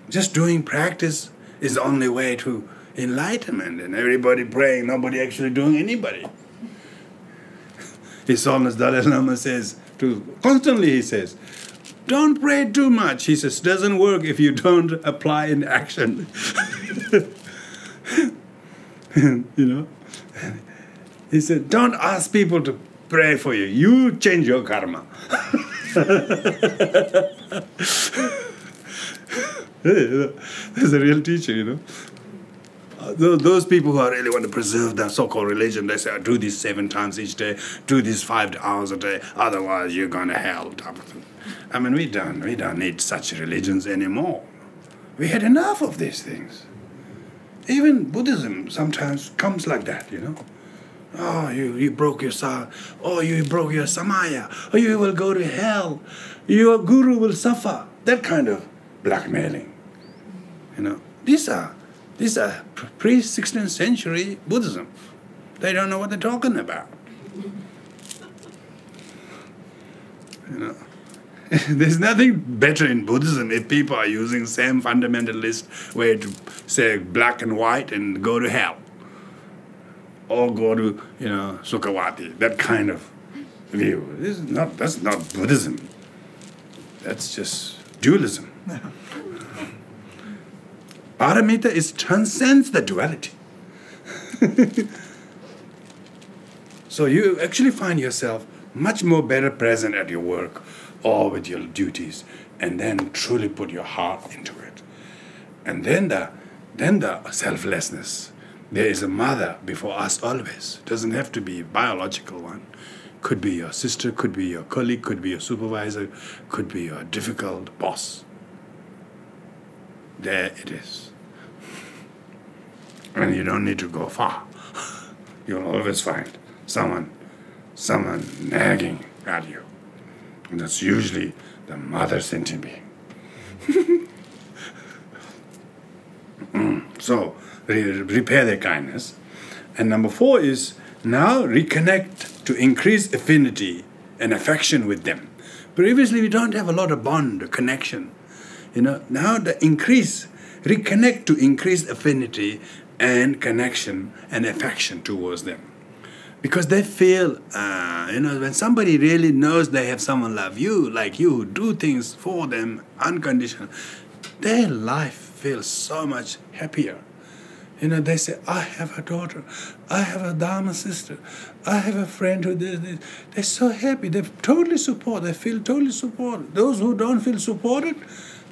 Just doing practice is the only way to enlightenment, and everybody praying, nobody actually doing anybody. His Holiness Dalai Lama says, constantly he says, don't pray too much. He says, doesn't work if you don't apply in action. He said, don't ask people to pray for you. You change your karma. That's a real teacher, Those people who really want to preserve their so-called religion, they say, do this 7 times each day, do this 5 hours a day, otherwise you're going to hell. I mean, we don't need such religions anymore. We had enough of these things. Even Buddhism sometimes comes like that, Oh, you broke your you broke your samaya, or you will go to hell, your guru will suffer. That kind of blackmailing. These are pre-16th century Buddhism. They don't know what they're talking about. There's nothing better in Buddhism if people are using same fundamentalist way to say black and white and go to hell. Or go to, Sukhavati, that kind of view. That's not Buddhism. That's just dualism. Paramita transcends the duality. So you actually find yourself much more better present at your work or with your duties, and then truly put your heart into it. And then the selflessness. There is a mother before us always. It doesn't have to be a biological one. Could be your sister, could be your colleague, could be your supervisor, could be your difficult boss. There it is. And you don't need to go far. You'll always find someone nagging at you. And that's usually the mother sentient being. So, repair their kindness. And number 4 is now reconnect to increase affinity and affection with them. Previously, we don't have a lot of bond or connection. Now reconnect to increase affinity and connection and affection towards them. Because they feel, when somebody really knows they have someone love you, like you, who do things for them unconditional, their life feels so much happier. They say, I have a daughter, I have a Dharma sister, I have a friend who does this. They're so happy, they totally support, they feel totally supported. Those who don't feel supported,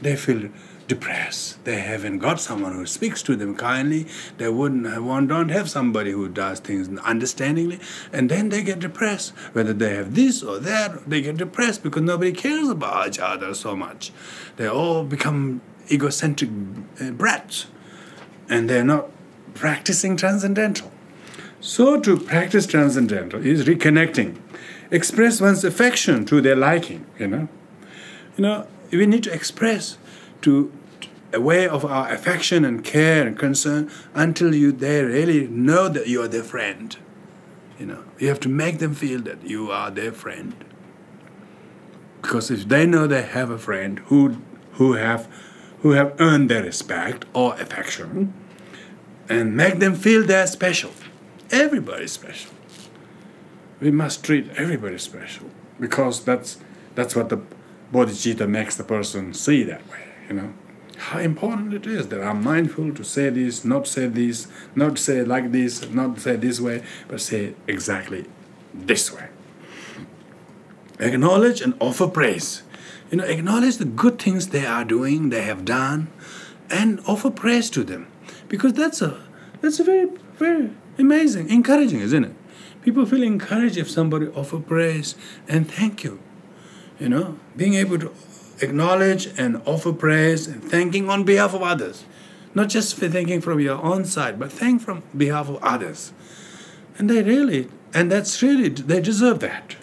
they feel depressed. They haven't got someone who speaks to them kindly. They don't have somebody who does things understandingly. And then they get depressed. Whether they have this or that, they get depressed because nobody cares about each other so much. They all become egocentric brats. And they're not practicing transcendental. So to practice transcendental is reconnecting. Express one's affection to their liking, We need to express to a way of our affection and care and concern until they really know that you are their friend. You have to make them feel that you are their friend. Because if they know they have a friend who have earned their respect or affection, and make them feel they're special. Everybody's special. We must treat everybody special because that's what the bodhicitta makes the person see that way. How important it is that I'm mindful to say this, not say like this, not say this way, but say exactly this way. Acknowledge and offer praise. Acknowledge the good things they are doing, they have done, and offer praise to them. Because that's a very, very amazing, encouraging, isn't it? People feel encouraged if somebody offer praise and thank you. Being able to acknowledge and offer praise and thanking on behalf of others. Not just for thanking from your own side, but thank from behalf of others. And they deserve that.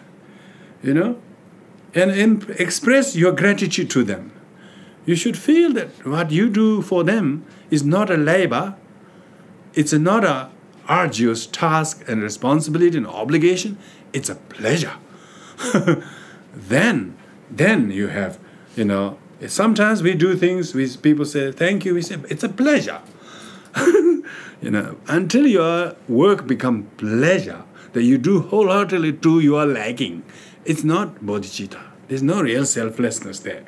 And express your gratitude to them. You should feel that what you do for them is not a labor, it's not an arduous task and responsibility and obligation, it's a pleasure. Then you have, sometimes we do things, people say, thank you, we say, it's a pleasure. Until your work becomes pleasure, that you do wholeheartedly to your liking, it's not bodhicitta. There's no real selflessness there.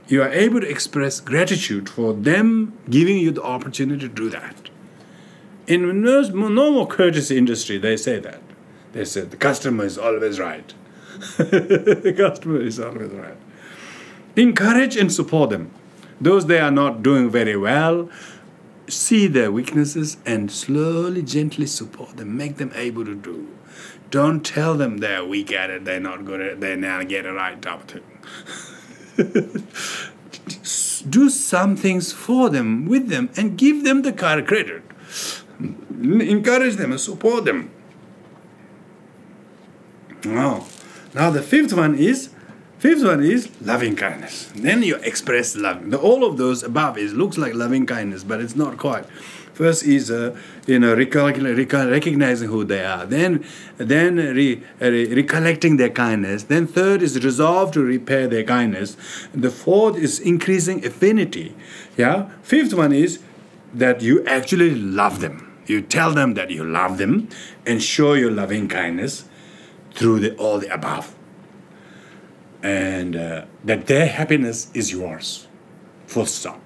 You are able to express gratitude for them giving you the opportunity to do that. In normal courtesy industry, they say that. They say the customer is always right. The customer is always right. Encourage and support them. Those they are not doing very well, see their weaknesses and slowly, gently support them. Make them able to do. Don't tell them they're weak at it, they're not good at it, they never get it right type of thing. Do some things for them, with them, and give them the credit. Encourage them and support them. Now the fifth one is loving kindness. Then you express love. All of those above looks like loving kindness, but it's not quite. First is recognizing who they are. Then recollecting their kindness. Then third is resolve to repair their kindness. And the fourth is increasing affinity. Yeah. Fifth one is that you actually love them. You tell them that you love them and show your loving kindness through all the above. And that their happiness is yours. Full stop.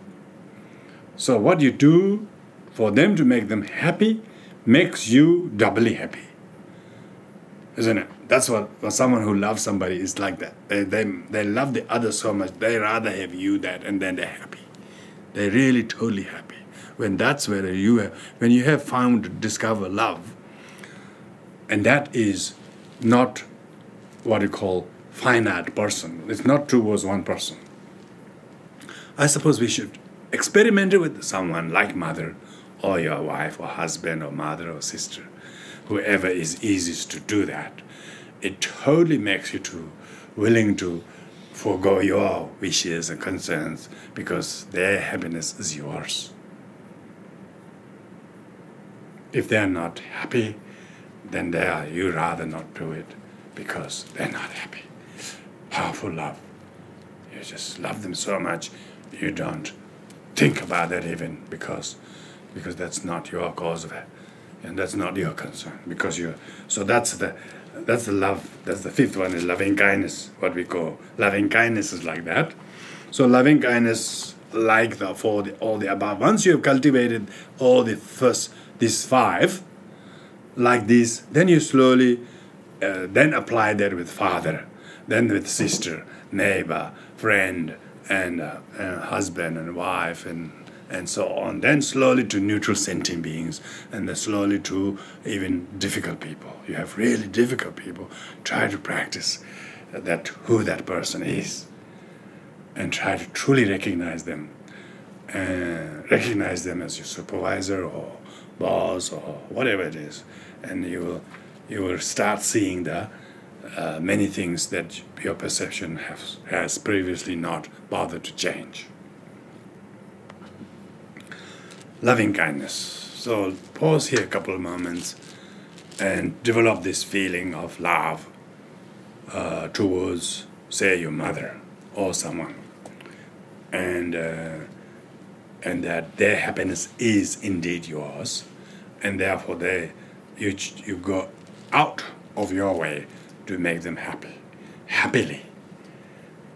So what you do for them to make them happy makes you doubly happy. Isn't it? That's what someone who loves somebody is like that. They love the other so much, they rather have you that, and then they're happy. They're really totally happy. When that's where when you have found to discover love, and that is not what you call finite person. It's not towards one person. I suppose we should experiment it with someone like mother, or your wife, or husband, or mother, or sister, whoever is easiest to do that. It totally makes you willing to forego your wishes and concerns because their happiness is yours. If they're not happy, then you rather not do it because they're not happy. Powerful love. You just love them so much, you don't think about that even because that's not your cause of it, and that's not your concern. So that's the love. That's the fifth one is loving kindness. What we call loving kindness is like that. So loving kindness, like all the above. Once you have cultivated all these five, like this, then you slowly then apply that with father, then with sister, neighbor, friend, and husband and wife, and so on. Then slowly to neutral sentient beings, and then slowly to even difficult people. You have really difficult people. Try to practice who that person is, and try to truly recognize them, and recognize them as your supervisor or boss or whatever it is, and you will start seeing the many things that your perception has previously not bothered to change. Loving kindness. So pause here a couple of moments and develop this feeling of love towards, say, your mother or someone, and that their happiness is indeed yours, and therefore you go out of your way to make them happily.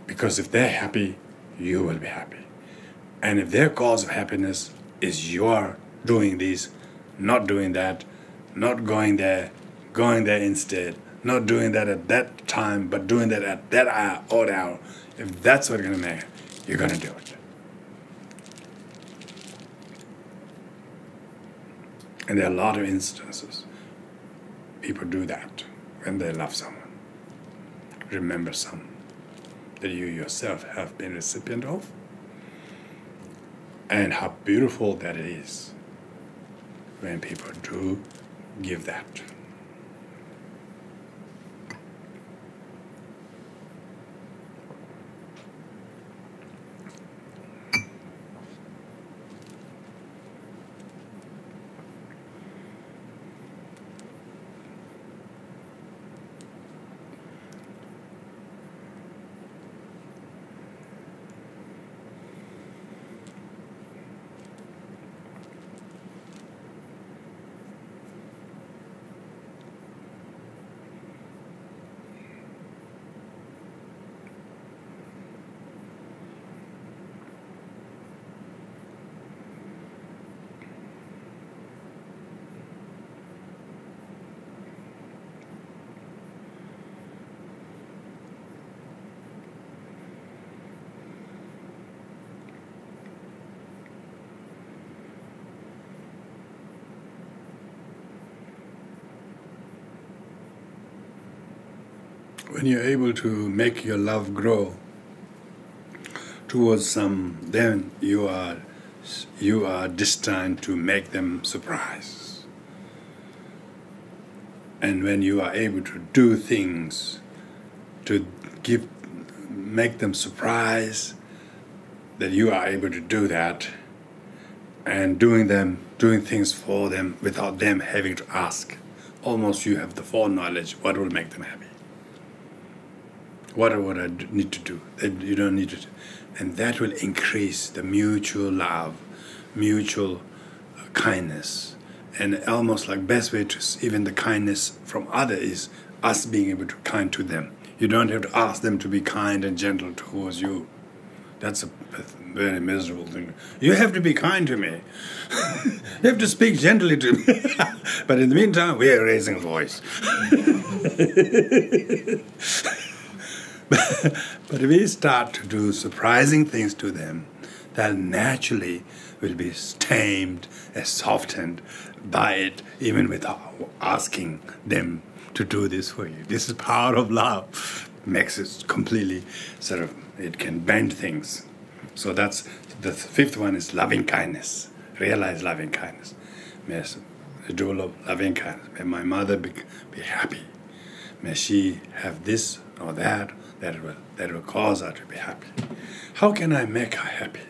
Because if they're happy, you will be happy. And if their cause of happiness is your doing this, not doing that, not going there instead, not doing that at that time, but doing that at that odd hour, if that's what you're going to make, you're going to do it. And there are a lot of instances people do that when they love someone. Remember some that you yourself have been recipient of, and how beautiful that it is when people do give that. when you're able to make your love grow towards some, then you are destined to make them surprise. And when you are able to do things to make them surprise, that you are able to do that, and doing things for them without them having to ask. Almost you have the foreknowledge what will make them happy. What would I need to do? That you don't need to do. And that will increase the mutual love, mutual kindness. And almost like best way to even the kindness from others is us being able to be kind to them. You don't have to ask them to be kind and gentle towards you. That's a very miserable thing. You have to be kind to me. You have to speak gently to me. But in the meantime, we are raising voice. But if we start to do surprising things to them, that naturally will be tamed and softened by it, even without asking them to do this for you. This is power of love. Makes it completely sort of, it can bend things. So that's the fifth one is loving kindness. Realize loving kindness. May the jewel of loving kindness. May my mother be happy. May she have this or that will cause her to be happy. How can I make her happy?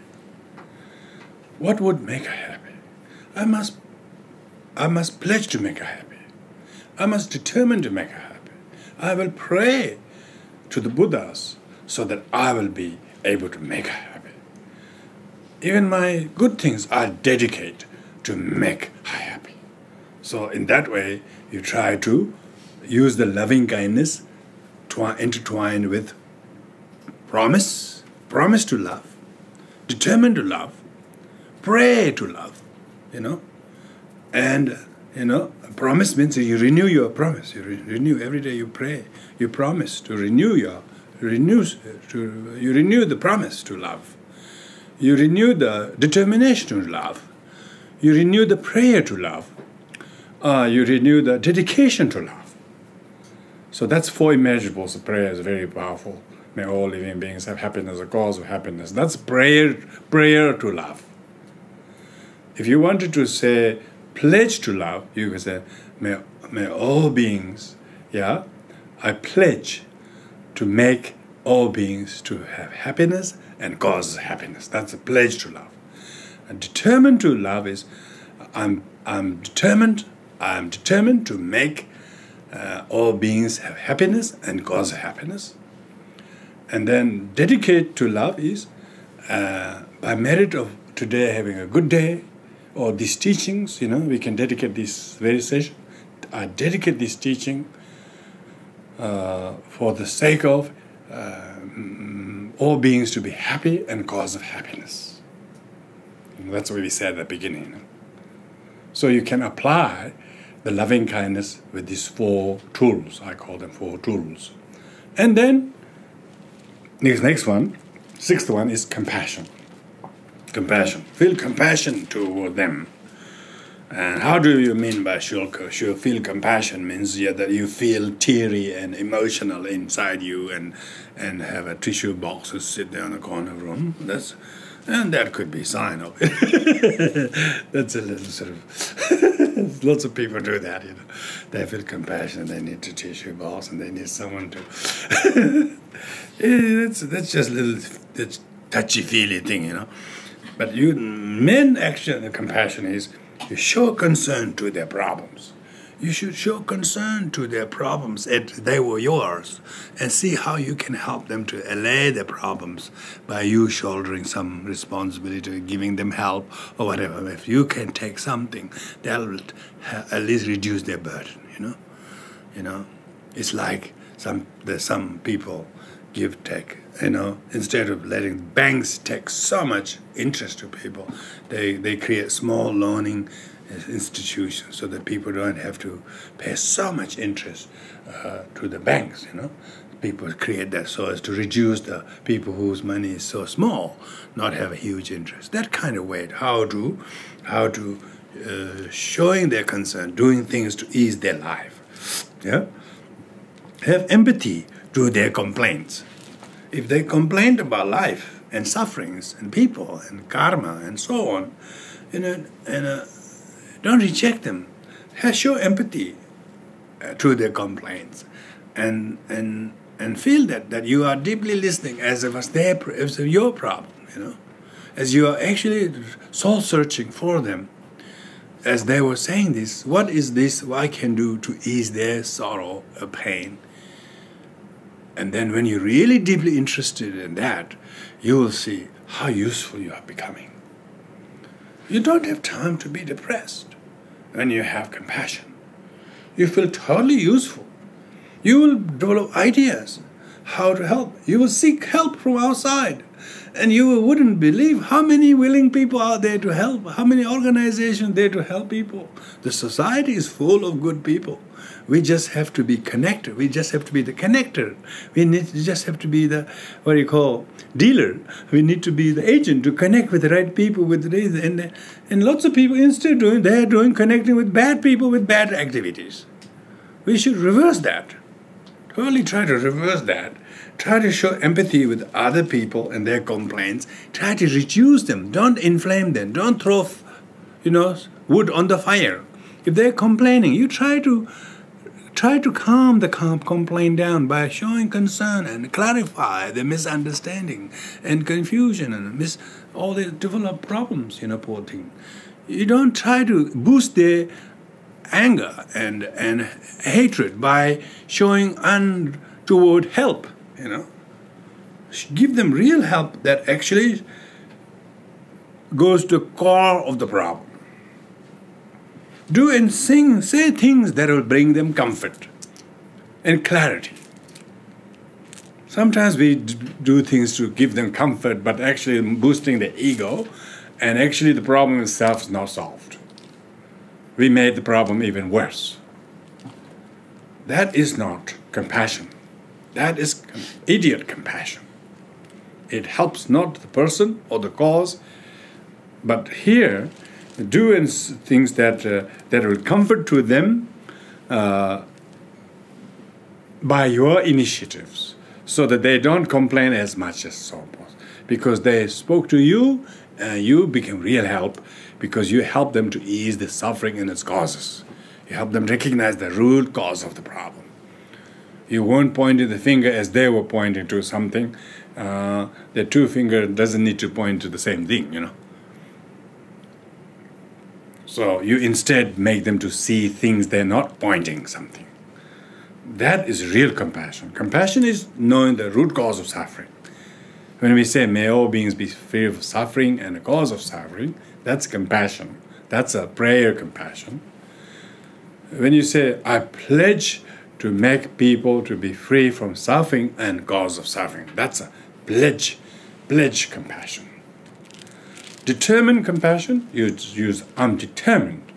What would make her happy? I must pledge to make her happy. I must determine to make her happy. I will pray to the Buddhas so that I will be able to make her happy. Even my good things I dedicate to make her happy. So in that way, you try to use the loving kindness intertwined with promise to love, determined to love, pray to love, and promise means you renew your promise. You renew every day. You pray. You promise to renew you renew the promise to love. You renew the determination to love. You renew the prayer to love. You renew the dedication to love. So that's four immeasurables. The prayer is very powerful. May all living beings have happiness, a cause of happiness. That's prayer to love. If you wanted to say pledge to love, you could say, may all beings, I pledge to make all beings to have happiness and cause happiness. That's a pledge to love. And determined to love is, I'm determined to make all beings have happiness and cause happiness. And then dedicate to love is, by merit of today having a good day, or these teachings, we can dedicate this very session. I dedicate this teaching for the sake of all beings to be happy and cause of happiness. That's what we said at the beginning. So you can apply the loving kindness with these four tools. I call them four tools. And then, next one, sixth one is compassion. Compassion. Feel compassion toward them. And how do you mean by feel compassion? Means that you feel teary and emotional inside you and have a tissue box to sit there in the corner of the room. And that could be a sign of it. That's a little sort of... Lots of people do that, They feel compassion, they need a tissue box, and they need someone to... that's just a little touchy-feely thing, But main action of compassion is you show concern to their problems. You should show concern to their problems if they were yours, and see how you can help them to allay their problems by you shouldering some responsibility, giving them help or whatever. If you can take something, that will at least reduce their burden. It's like some people take. Instead of letting banks take so much interest to people, they create small loaning institutions so that people don't have to pay so much interest to the banks. People create that so as to reduce the people whose money is so small, not have a huge interest. That kind of way, how to showing their concern, doing things to ease their life. Have empathy to their complaints. If they complain about life and sufferings and people and karma and so on, don't reject them. Show empathy to their complaints, and feel that you are deeply listening as if it was your problem, as you are actually soul searching for them, as they were saying this. What is this I can do to ease their sorrow or pain? And then when you're really deeply interested in that, you will see how useful you are becoming. You don't have time to be depressed when you have compassion. You feel totally useful. You will develop ideas how to help. You will seek help from outside. And you wouldn't believe how many willing people are there to help, how many organizations there to help people. The society is full of good people. We just have to be connected. We just have to be the connector. Just have to be the, dealer. We need to be the agent to connect with the right people. And lots of people, instead of connecting with bad people with bad activities. We should reverse that. Totally try to reverse that. Try to show empathy with other people and their complaints. Try to reduce them. Don't inflame them. Don't throw, wood on the fire. If they're complaining, you try to calm the complaint down by showing concern and clarify the misunderstanding and confusion and all the developed problems, poor thing. You don't try to boost their anger and hatred by showing untoward help, Give them real help that actually goes to the core of the problem. Do and say things that will bring them comfort and clarity. Sometimes we do things to give them comfort, but actually boosting the ego, and actually the problem itself is not solved. We made the problem even worse. That is not compassion. That is idiot compassion. It helps not the person or the cause, but here, do things that will comfort to them by your initiatives, so that they don't complain as much as so possible. Because they spoke to you, you became real help, because you help them to ease the suffering and its causes. You help them recognize the root cause of the problem. You weren't pointing the finger as they were pointing to something. The two finger doesn't need to point to the same thing, So you instead make them to see things they're not pointing something. That is real compassion. Compassion is knowing the root cause of suffering. When we say, may all beings be free of suffering and the cause of suffering, that's compassion. That's a prayer compassion. When you say, I pledge to make people to be free from suffering and cause of suffering, that's a pledge compassion. Determined compassion, you use I'm determined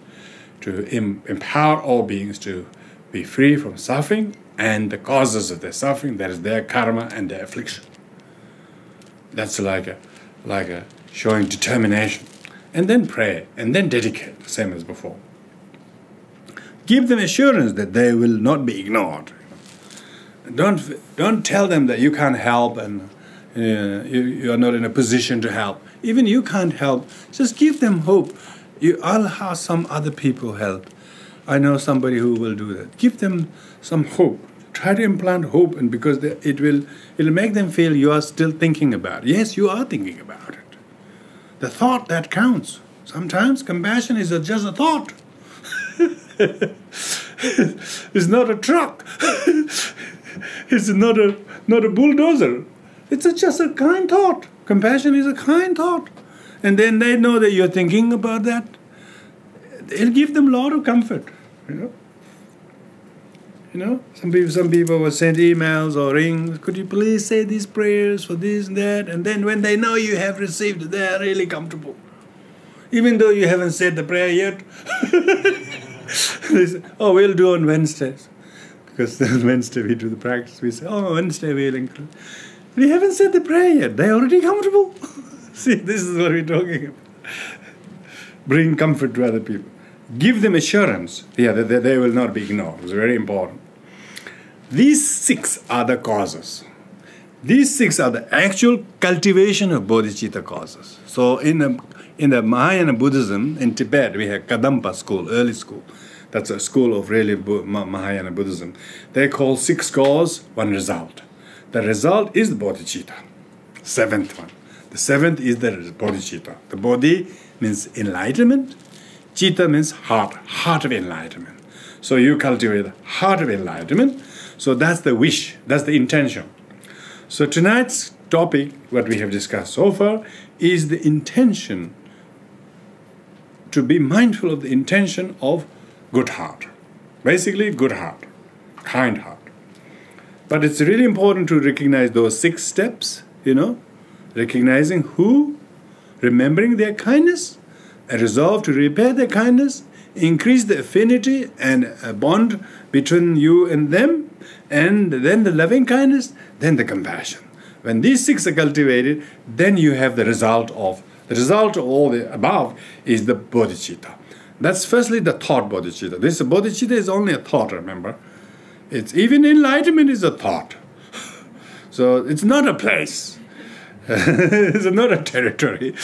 to empower all beings to be free from suffering and the causes of their suffering, that is their karma and their affliction. That's like a showing determination. And then pray, and then dedicate, the same as before. Give them assurance that they will not be ignored. Don't tell them that you can't help and you are not in a position to help. Even you can't help. Just give them hope. I'll have some other people help. I know somebody who will do that. Give them some hope. Try to implant hope, and because it'll make them feel you are still thinking about it. Yes, you are thinking about it. The thought that counts. Sometimes compassion is just a thought. It's not a truck. It's not a bulldozer. It's just a kind thought. Compassion is a kind thought. And then they know that you're thinking about that. It'll give them a lot of comfort. Some people will send emails or ring, could you please say these prayers for this and that? And then when they know you have received it, they are really comfortable. Even though you haven't said the prayer yet. They say, we'll do on Wednesdays. Because on Wednesday we do the practice. We say, Wednesday we'll include. We haven't said the prayer yet. They're already comfortable. See, this is what we're talking about. Bring comfort to other people. Give them assurance, that they will not be ignored. It's very important. These 6 are the causes. These 6 are the actual cultivation of bodhicitta causes. So in the Mahayana Buddhism, in Tibet, we have Kadampa school, early school. That's a school of really Mahayana Buddhism. They call 6 cause, 1 result. The result is the bodhicitta, 7th one. The 7th is the bodhicitta. The bodhi means enlightenment. Citta means heart, heart of enlightenment. So you cultivate the heart of enlightenment. So that's the wish, that's the intention. So tonight's topic, what we have discussed so far, is the intention, to be mindful of the intention of good heart. Basically, good heart, kind heart. But it's really important to recognize those 6 steps, recognizing who, remembering their kindness, a resolve to repair their kindness, increase the affinity and a bond between you and them, and then the loving kindness, then the compassion. When these 6 are cultivated, then you have the result of all the above is the bodhicitta. That's firstly the thought bodhicitta. This bodhicitta is only a thought, remember. It's even enlightenment is a thought. So it's not a place. It's not a territory.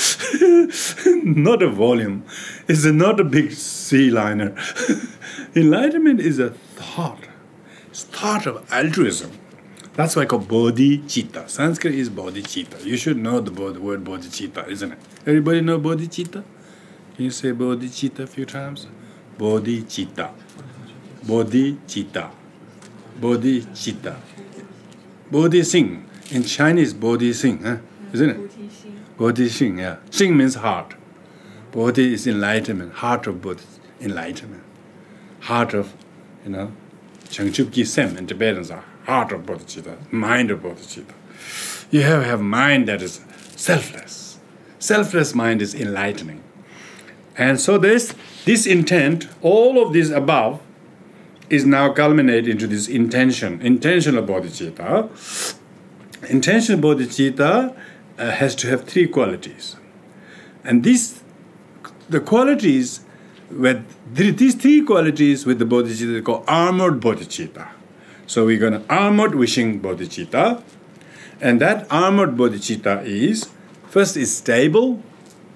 Not a volume. It's not a big sea liner. Enlightenment is a thought. It's thought of altruism. That's why I call bodhicitta. Sanskrit is bodhicitta. You should know the word bodhicitta, isn't it? Everybody know bodhicitta? Can you say bodhicitta a few times? Bodhicitta. Bodhicitta. Bodhicitta. Bodhi sing. In Chinese, bodhi sing, isn't it? Bodhi sing, yeah. Sing means heart. Bodhi is enlightenment. Heart of bodhi, enlightenment. Heart of, Changchupki Sem in Tibetans are heart of bodhicitta, mind of bodhicitta. You have mind that is selfless. Selfless mind is enlightening. And so this intent, all of this above, is now culminated into this intentional bodhicitta. Intentional bodhicitta has to have 3 qualities. And the qualities, these 3 qualities with the bodhicitta are called armored bodhicitta. So we're going to armored wishing bodhicitta. And that armored bodhicitta is, first is stable,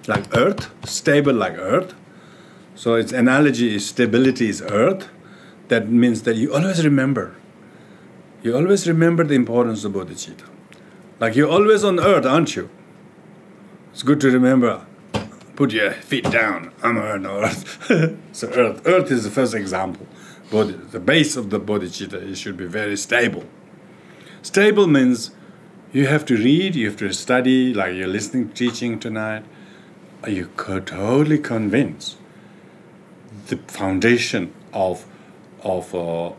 like earth, stable like earth. So its analogy is stability is earth. That means that you always remember. You always remember the importance of bodhicitta. Like you're always on earth, aren't you? It's good to remember. Put your feet down. I'm on earth. So earth is the first example. The base of the bodhicitta should be very stable. Stable means you have to read, you have to study, like you're listening to teaching tonight. Are you totally convinced the foundation of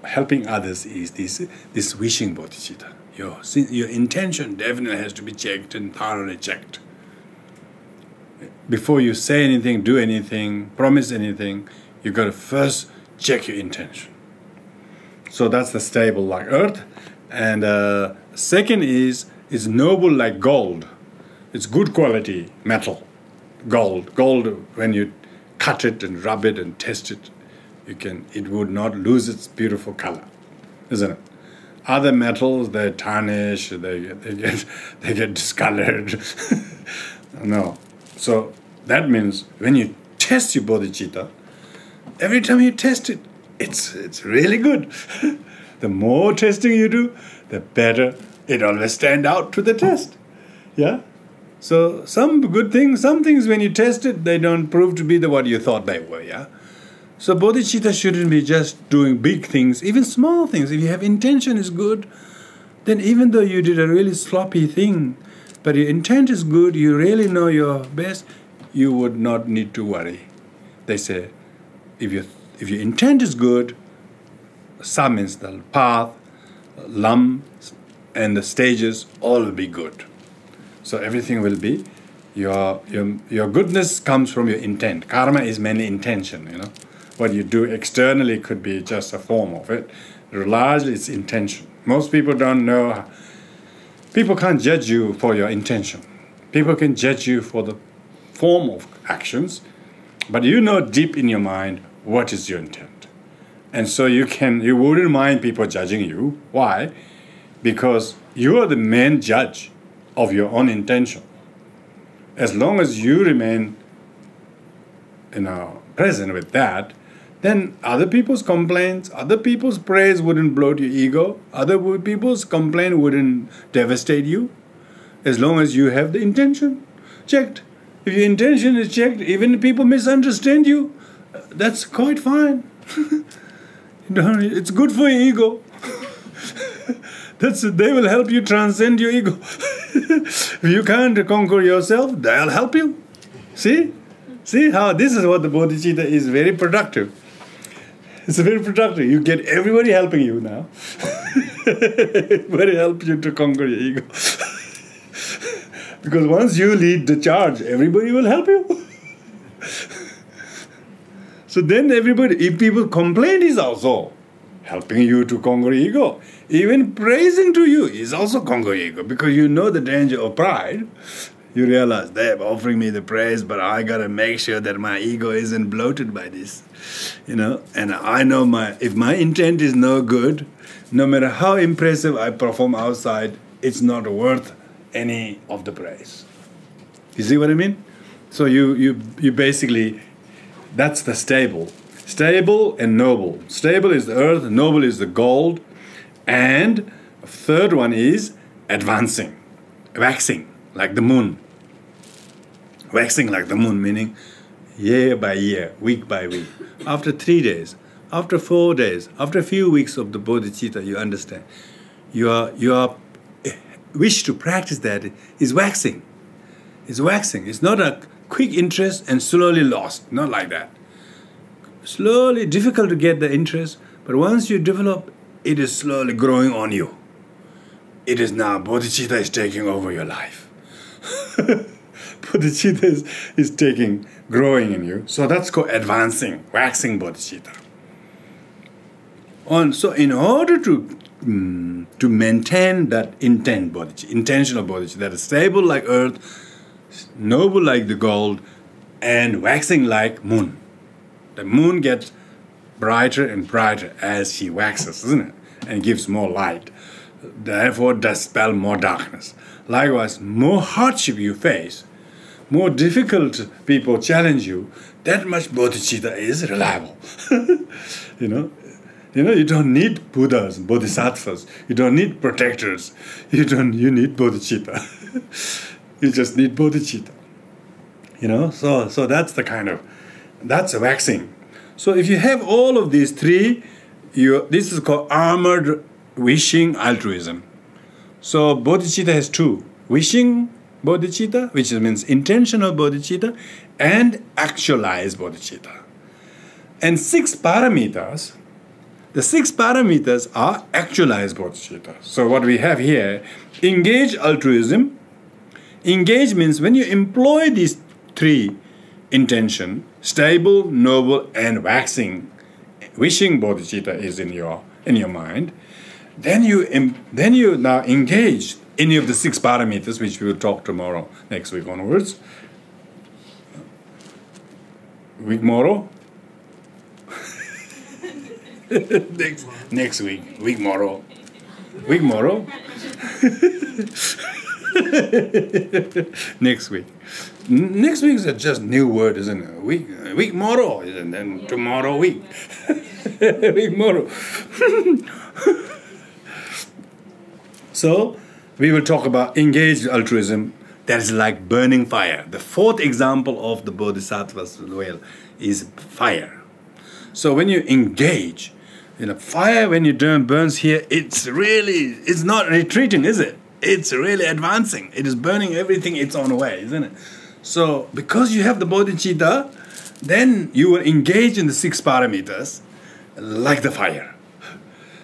helping others is this wishing bodhicitta? Your intention definitely has to be checked and thoroughly checked. Before you say anything, do anything, promise anything, you've got to first check your intention. So that's the stable like earth. And second is noble like gold. It's good quality metal, gold. Gold, when you cut it and rub it and test it, it would not lose its beautiful color, isn't it? Other metals, they tarnish, they get discolored. No. So that means when you test your bodhicitta, every time you test it, it's really good. The more testing you do, the better it always stand out to the test. Yeah? So some good things, some things when you test it, they don't prove to be what you thought they were, yeah? So bodhicitta shouldn't be just doing big things, even small things. If you have intention is good, then even though you did a really sloppy thing, but your intent is good, you really know your best, you would not need to worry. They say, if your intent is good, sa means the path, lam, and the stages, all will be good. So everything will be, your goodness comes from your intent. Karma is mainly intention, What you do externally could be just a form of it. Largely it's intention. Most people don't know. People can't judge you for your intention. People can judge you for the form of actions, but you know deep in your mind what is your intent. And so you wouldn't mind people judging you. Why? Because you are the main judge of your own intention. As long as you remain, present with that, then other people's complaints, other people's praise wouldn't bloat your ego. Other people's complaint wouldn't devastate you. As long as you have the intention checked. If your intention is checked, even if people misunderstand you, that's quite fine. It's good for your ego. They will help you transcend your ego. If you can't conquer yourself, they'll help you. See how this is what the bodhicitta is, very productive. It's very productive. You get everybody helping you now. Everybody help you to conquer your ego. Because once you lead the charge, everybody will help you. So then everybody, if people complain, is also helping you to conquer ego. Even praising to you is also conquer ego, because you know the danger of pride. You realize they're offering me the praise, but I gotta make sure that my ego isn't bloated by this, And I know if my intent is no good, no matter how impressive I perform outside, it's not worth any of the praise. You see what I mean? So you basically, that's the stable and noble. Stable is the earth, noble is the gold, and third one is advancing, waxing like the moon. Waxing like the moon, meaning year by year, week by week. After 3 days, after 4 days, after a few weeks of the bodhicitta, you understand. Your wish to practice that is waxing. It's waxing. It's not a quick interest and slowly lost. Not like that. Slowly, difficult to get the interest, but once you develop, it is slowly growing on you. It is now, bodhicitta is taking over your life. Bodhicitta is growing in you. So that's called advancing, waxing bodhicitta. So in order to maintain that intentional bodhicitta, that is stable like earth, noble like the gold, and waxing like moon. The moon gets brighter and brighter as she waxes, isn't it? And gives more light. Therefore, dispel more darkness. Likewise, more hardship you face, more difficult people challenge you, that much bodhicitta is reliable. You don't need Buddhas, bodhisattvas. You don't need protectors. You need bodhicitta. You just need bodhicitta. So that's that's waxing. So if you have all of these three, this is called armored wishing altruism. So bodhicitta has two: wishing bodhicitta, which means intentional bodhicitta, and actualized bodhicitta. And 6 paramitas, the 6 paramitas are actualized bodhicitta. So what we have here, engage altruism. Engage means when you employ these 3 intention, stable, noble, and waxing, wishing bodhicitta is in your mind, then you now engage any of the 6 paramitas, which we will talk tomorrow, next week onwards. Week tomorrow? next week. Week tomorrow. Week tomorrow? Next week. Next week is just new word, isn't it? Week tomorrow, and then tomorrow week. Week tomorrow. So, we will talk about engaged altruism. That is like burning fire. The 4th example of the bodhisattva's well is fire. So when you engage, fire when you burns here, it's not retreating, is it? It's really advancing. It is burning everything its own way, isn't it? So because you have the bodhicitta, then you will engage in the 6 paramitas like the fire.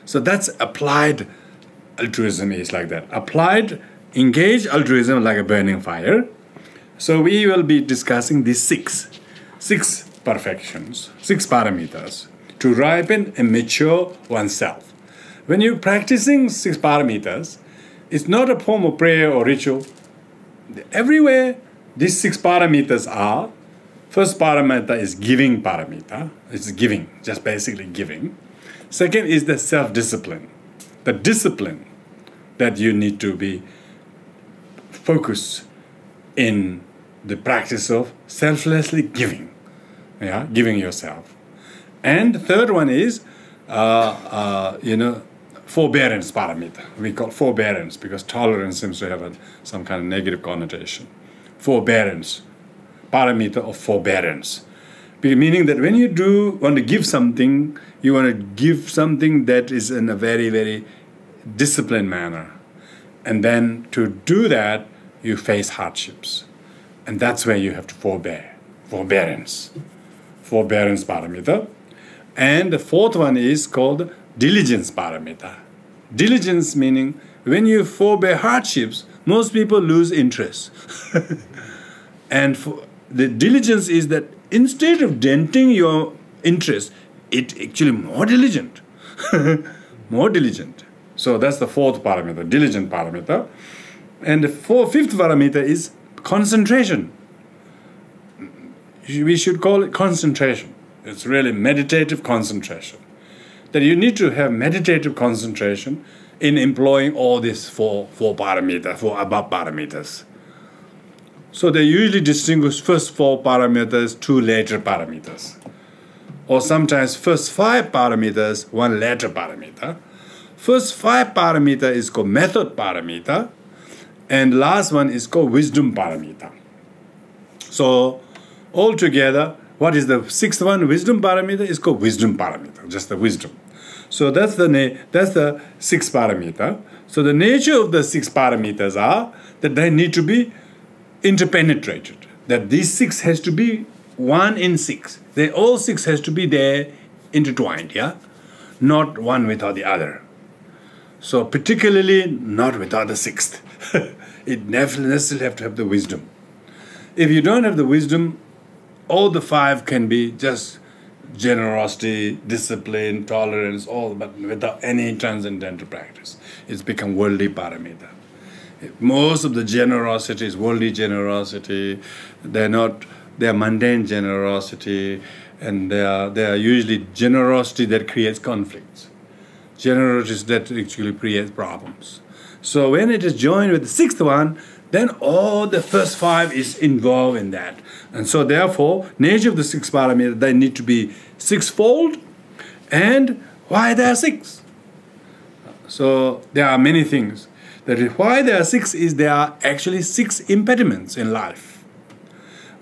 So that's applied altruism is like that. Applied, engaged altruism like a burning fire. So we will be discussing these 6 perfections, 6 paramitas to ripen and mature oneself. When you're practicing 6 paramitas, it's not a form of prayer or ritual. Everywhere these 6 paramitas are. First paramita is giving paramita. It's giving, just basically giving. Second is the self-discipline. The discipline that you need to be focused in the practice of selflessly giving. Yeah, giving yourself. And the third one is, forbearance paramita. We call forbearance because tolerance seems to have some kind of negative connotation. Forbearance, paramita of forbearance. Meaning that when you want to give something, you want to give something that is in a very, very disciplined manner. And then to do that, you face hardships. And that's where you have to forbear. Forbearance. Forbearance paramita. And the fourth one is called diligence paramita. Diligence meaning when you forbear hardships, most people lose interest. And the diligence is that instead of denting your interest, it's actually more diligent. More diligent. So that's the fourth paramita, diligent paramita. And the fifth paramita is concentration. We should call it concentration. It's really meditative concentration. That you need to have meditative concentration in employing all these four paramitas, four above paramitas. So they usually distinguish first 4 paramitas, 2 later paramitas. Or sometimes first 5 paramitas, 1 later paramita. First 5 paramita is called method paramita. And last one is called wisdom paramita. So altogether, what is the 6th one? Wisdom paramita is called wisdom paramita, just the wisdom. So that's the 6th paramita. So the nature of the 6 paramitas are that they need to be interpenetrated. That these 6 has to be 1 in 6. All 6 has to be there intertwined, yeah? Not one without the other. So particularly not without the 6th. It necessarily have to have the wisdom. If you don't have the wisdom, all the 5 can be just generosity, discipline, tolerance, all, but without any transcendental practice. It's become worldly paramita. Most of the generosity is worldly generosity. They're mundane generosity, and they are usually generosity that creates conflicts. Generosity that actually creates problems. So when it is joined with the 6th one, then all the first 5 is involved in that. And so therefore, nature of the 6 paramita, they need to be 6-fold. And why there are 6? So there are many things. That is why there are 6 is there are actually 6 impediments in life.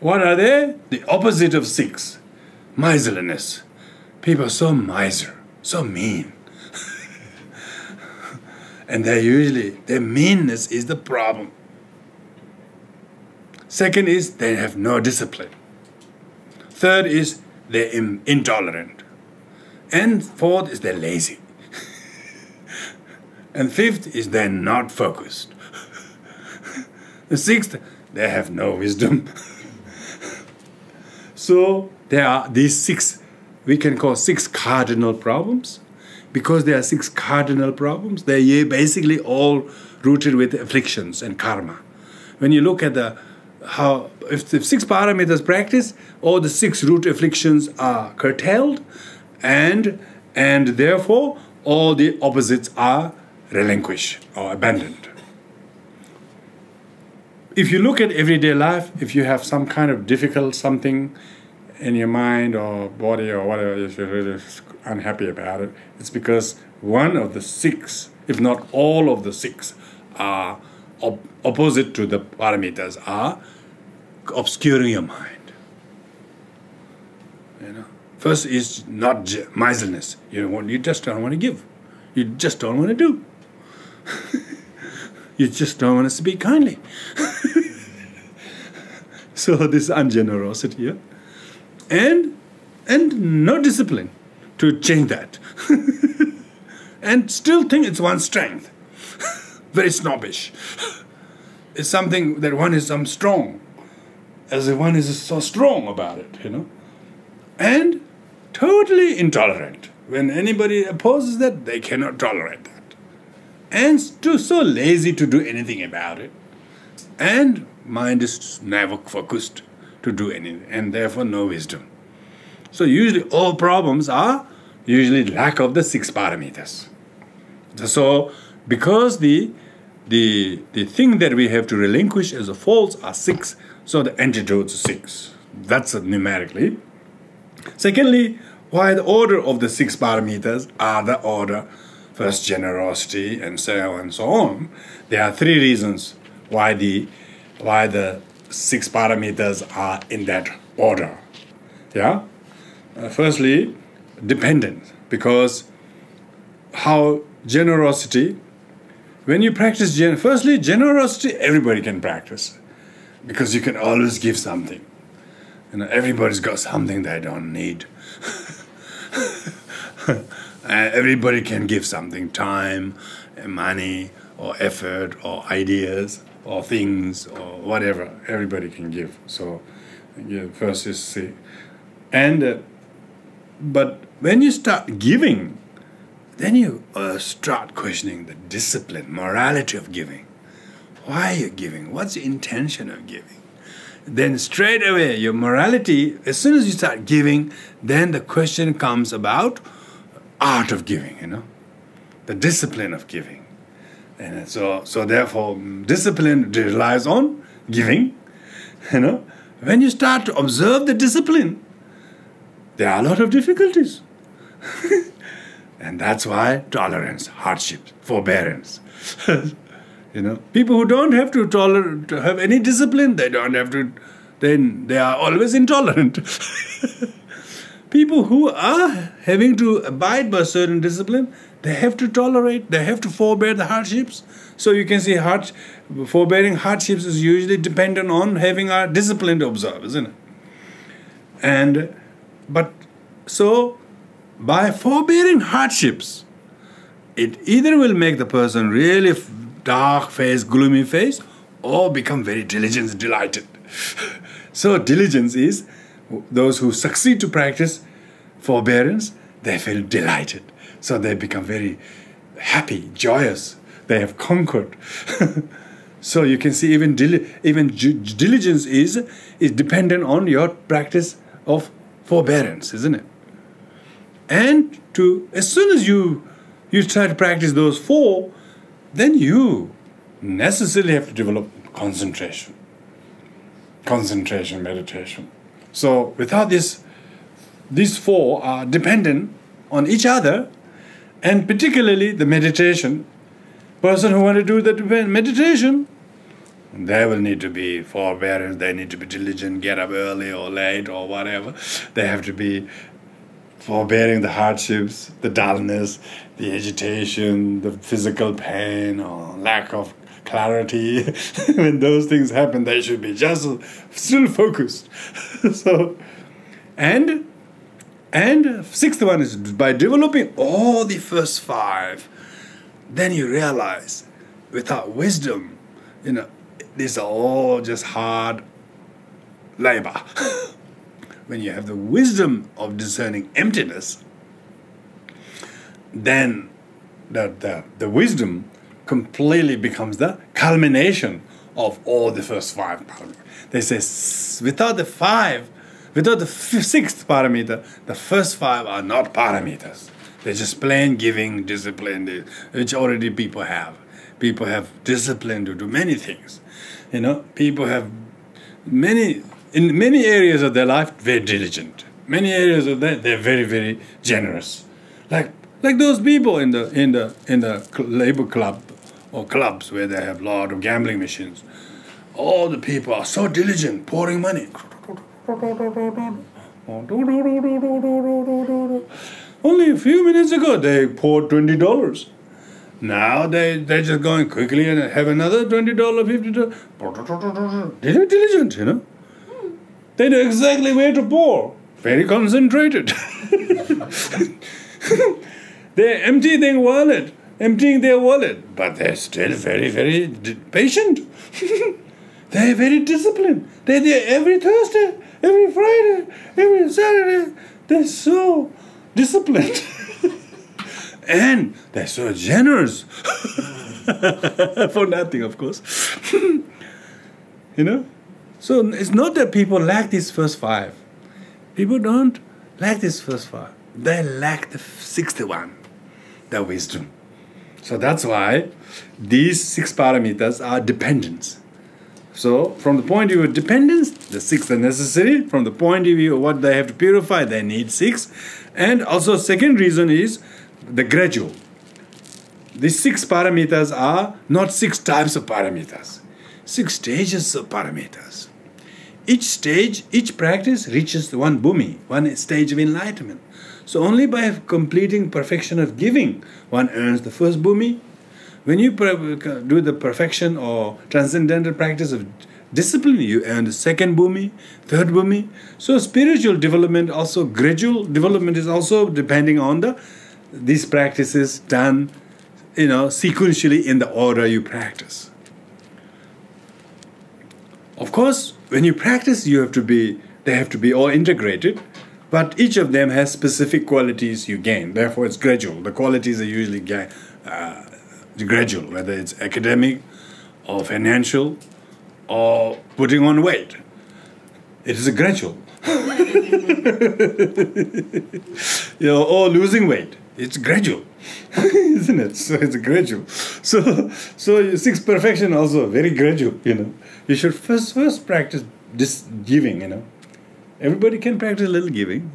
What are they? The opposite of 6. Miserliness. People are so miser, so mean. And their meanness is the problem. Second is they have no discipline. Third is they're intolerant. And fourth is they're lazy. And fifth is they're not focused. The 6th, they have no wisdom. So there are these 6, we can call 6 cardinal problems. Because there are 6 cardinal problems, they're basically all rooted with afflictions and karma. When you look at if the 6 paramitas practice, all the 6 root afflictions are curtailed, and therefore all the opposites are relinquished or abandoned. If you look at everyday life, if you have some kind of difficult something in your mind or body or whatever, if you're really unhappy about it, it's because one of the 6, if not all of the 6, are opposite to the paramitas, are obscuring your mind. First is not miserliness. You just don't want to give. You just don't want to do. You just don't want to speak kindly. So this is ungenerosity, yeah? And no discipline to change that. And still think it's one's strength. Very snobbish. It's something that one is strong. As if one is so strong about it, And totally intolerant. When anybody opposes that, they cannot tolerate that. And so lazy to do anything about it. And mind is never focused to do anything, and therefore no wisdom. So usually all problems are usually lack of the 6 paramitas. So, because the thing that we have to relinquish as a faults are 6, so the antidotes are 6. That's numerically. Secondly, why the order of the 6 paramitas are the order, first generosity and so on and so on. There are 3 reasons why the 6 paramitas are in that order. Yeah. Firstly, dependence, because how generosity, when you practice firstly generosity, everybody can practice, because you can always give something. Everybody's got something they don't need. Everybody can give something, time, money, or effort, or ideas, or things, or whatever. Everybody can give. So, yeah, first is see. And but when you start giving, then you start questioning the discipline, morality of giving. Why are you giving? What's the intention of giving? Then straight away, your morality, as soon as you start giving, then the question comes about art of giving, the discipline of giving. And so therefore, discipline relies on giving, When you start to observe the discipline, there are a lot of difficulties. And that's why tolerance, hardship, forbearance. People who don't have to have any discipline, they don't have to, then they are always intolerant. People who are having to abide by certain discipline, they have to tolerate, they have to forbear the hardships. So you can see forbearing hardships is usually dependent on having a discipline to observe, isn't it? So by forbearing hardships, it either will make the person really dark face, gloomy face, or become very diligent, delighted. So diligence is those who succeed to practice forbearance, they feel delighted. So they become very happy, joyous. They have conquered. So you can see even diligence is dependent on your practice of forbearance, isn't it? And as soon as you try to practice those 4, then you necessarily have to develop concentration, meditation. So without this, these 4 are dependent on each other, and particularly the meditation. Person who want to do the meditation, they will need to be forbearance, they need to be diligent, get up early or late or whatever. They have to be forbearing the hardships, the dullness, the agitation, the physical pain or lack of clarity. When those things happen, they should be just still focused. So, and 6th one is by developing all the first 5, then you realize without wisdom, these are all just hard labor. When you have the wisdom of discerning emptiness, then the wisdom completely becomes the culmination of all the first 5 paramitas. They say without the 6th paramita, the first 5 are not paramitas. They're just plain giving, discipline, which already people have. People have discipline to do many things. People have in many areas of their life, very diligent. Many areas of that, they're very, very generous. Like those people in the labor club or clubs where they have a lot of gambling machines. All the people are so diligent, pouring money. Only a few minutes ago, they poured $20. Now they're just going quickly and have another $20, $50. They're diligent, They know exactly where to pour. Very concentrated. They're emptying their wallet, but they're still very, very patient. They're very disciplined. They're there every Thursday, every Friday, every Saturday. They're so disciplined. And they're so generous. For nothing, of course. So it's not that people lack these first 5. People don't lack these first 5. they lack the sixth one, the wisdom. So that's why these 6 paramitas are dependence. So from the point of view of dependence, the 6 are necessary. From the point of view of what they have to purify, they need 6. And also second reason is the gradual. These 6 paramitas are not 6 types of paramitas. 6 stages of paramitas. Each stage, each practice reaches one bhumi, one stage of enlightenment. So only by completing perfection of giving, one earns the first bhumi. When you do the perfection or transcendental practice of discipline, you earn the second bhumi, third bhumi. So spiritual development, also gradual development, is also depending on these practices done, sequentially in the order you practice. Of course, when you practice, they have to be all integrated, but each of them has specific qualities you gain. Therefore, it's gradual. The qualities are usually gradual, whether it's academic or financial or putting on weight. It is a gradual. Or losing weight. It's gradual, isn't it? So it's gradual. So 6 perfection also very gradual. You should first practice this giving. Everybody can practice a little giving,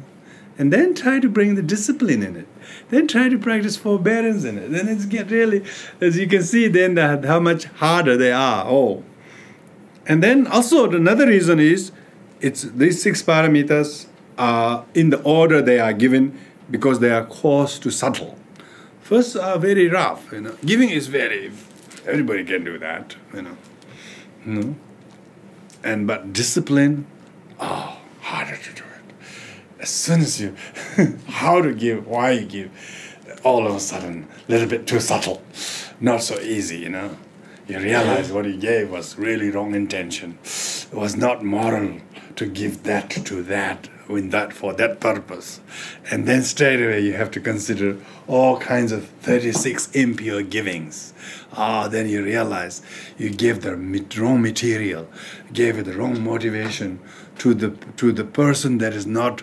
and then try to bring the discipline in it. Then try to practice forbearance in it. Then it's get really, as you can see, then how much harder they are. Oh, and then also another reason is it's these 6 paramitas are in the order they are given, because they are coarse to subtle. First are very rough, Giving is everybody can do that, But discipline, harder to do it. As soon as you, how to give, why you give, all of a sudden, a little bit too subtle. Not so easy, You realize what you gave was really wrong intention. It was not moral to give that to that, for that purpose. And then straight away you have to consider all kinds of 36 impure givings. Then you realize you gave the wrong material, gave it the wrong motivation to the person that is not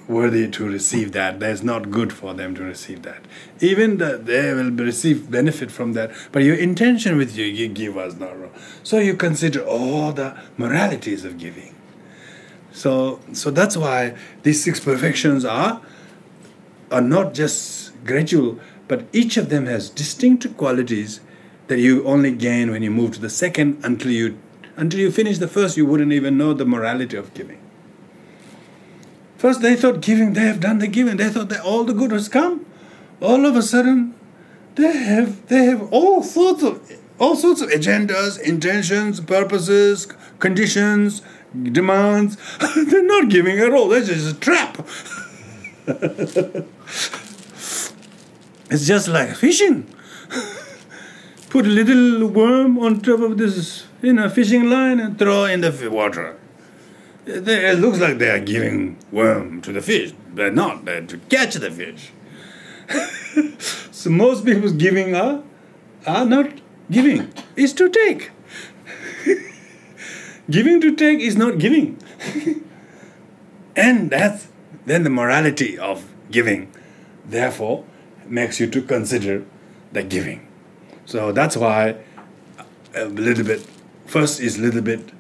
worthy to receive that. That is not good for them to receive that. Even they will receive benefit from that, but your intention with you give was not wrong. So you consider all the moralities of giving. So that's why these 6 perfections are not just gradual, but each of them has distinct qualities that you only gain when you move to the second. Until you finish the first, you wouldn't even know the morality of giving. First, they thought giving, they have done the giving. They thought that all the good has come. All of a sudden, they have all sorts of agendas, intentions, purposes, conditions, demands. They're not giving at all. That's just a trap. It's just like fishing. Put a little worm on top of this, fishing line and throw in the water. It looks like they are giving worm to the fish. They're not. They're to catch the fish. So most people's giving are not giving. It's to take. Giving to take is not giving. And that's then the morality of giving. Therefore, makes you to consider the giving. So that's why first is a little bit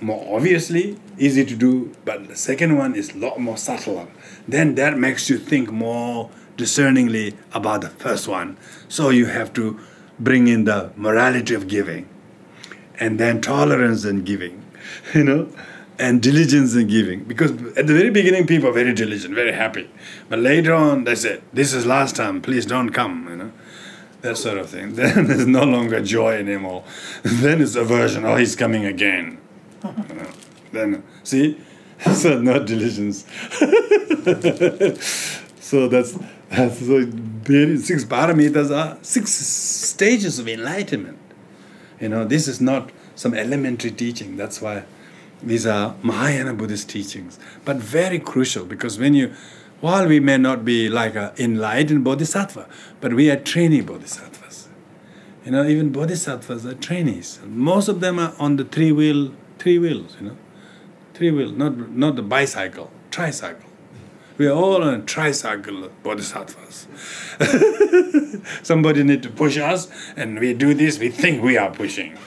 more obviously easy to do, but the second one is a lot more subtle. Then that makes you think more discerningly about the first one. So you have to bring in the morality of giving, and then tolerance in giving, and diligence in giving. Because at the very beginning, people are very diligent, very happy. But later on, they say, this is last time, please don't come, that sort of thing. Then there's no longer joy anymore. Then it's aversion, he's coming again. Then, see? So not diligence. So that's so 6 paramitas are 6 stages of enlightenment. This is not some elementary teaching. That's why these are Mahayana Buddhist teachings, but very crucial, because while we may not be like an enlightened bodhisattva, but we are trainee bodhisattvas. Even bodhisattvas are trainees. Most of them are on the three wheels, not the bicycle, tricycle. We are all on a tricycle of bodhisattvas. Somebody need to push us, and we do this, we think we are pushing.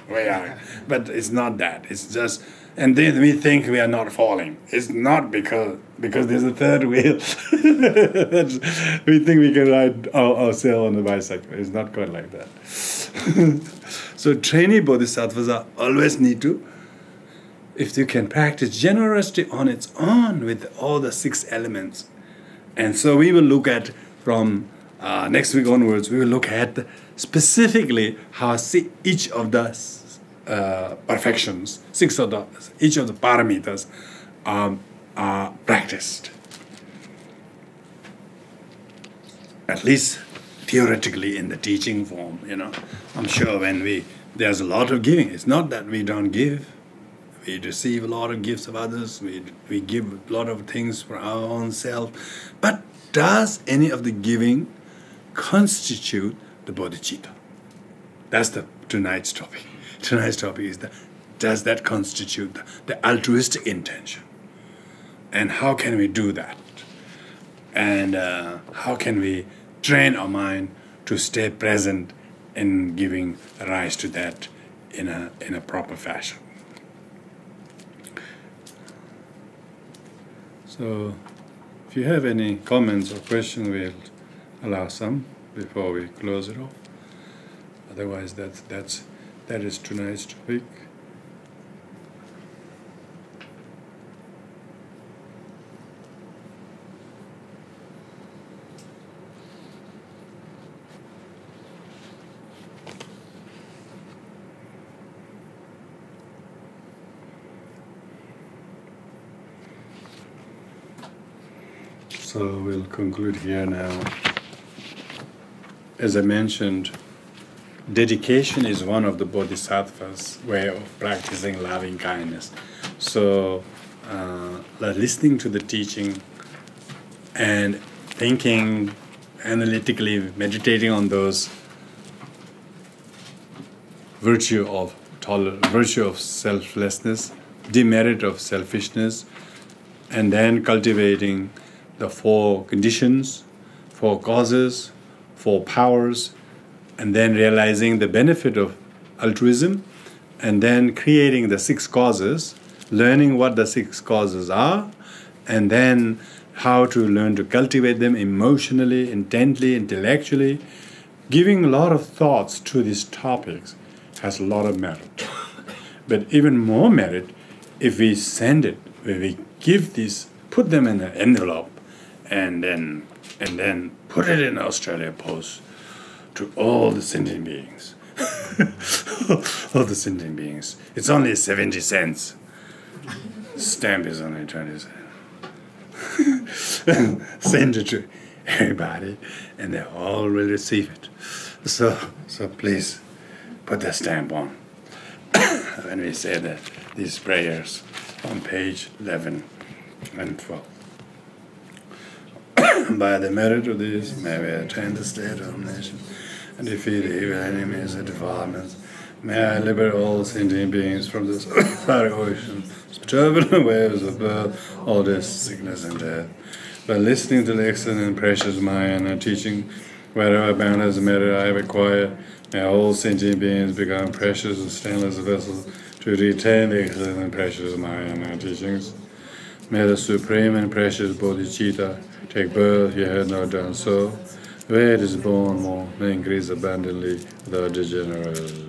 But it's not that. It's just, and then we think we are not falling. It's not because there's a third wheel. We think we can ride ourselves on the bicycle. It's not quite like that. So trainee bodhisattvas are always need to, if you can practice generosity on its own with all the 6 elements. And so we will look at, from next week onwards, we will look at specifically how each of the perfections, each of the paramitas are practiced. At least theoretically in the teaching form, I'm sure there's a lot of giving. It's not that we don't give. We receive a lot of gifts of others. We give a lot of things for our own self. But does any of the giving constitute the bodhicitta? That's tonight's topic. Tonight's topic is does that constitute the altruistic intention? And how can we do that? And how can we train our mind to stay present in giving rise to that in a proper fashion? So, if you have any comments or questions, we'll allow some before we close it off. Otherwise, that is tonight's topic. So we'll conclude here now. As I mentioned, dedication is one of the bodhisattvas' way of practicing loving kindness. So listening to the teaching and thinking analytically, meditating on those virtue of selflessness, demerit of selfishness, and then cultivating the 4 conditions, 4 causes, 4 powers, and then realizing the benefit of altruism, and then creating the 6 causes, learning what the 6 causes are, and then how to learn to cultivate them emotionally, intently, intellectually. Giving a lot of thoughts to these topics has a lot of merit. But even more merit if we send it, if we give these, put them in an envelope, and then put it in Australia Post to all the sentient beings. All the sentient beings. It's only 70 cents. Stamp is only 20 cents. Send it to everybody, and they all will receive it. So please put the stamp on when we say these prayers on page 11 and 12. By the merit of this, may we attain the state of nation and defeat the evil enemies and defilements. May I liberate all sentient beings from this fiery ocean, turbulent waves of birth, all this sickness and death. By listening to the excellent and precious Mahayana teaching, wherever boundless merit I have acquired, may all sentient beings become precious and stainless vessels to retain the excellent and precious Mahayana teachings. May the supreme and precious bodhicitta take birth, you have not done so. Where it is born more, may increase abundantly without degeneration.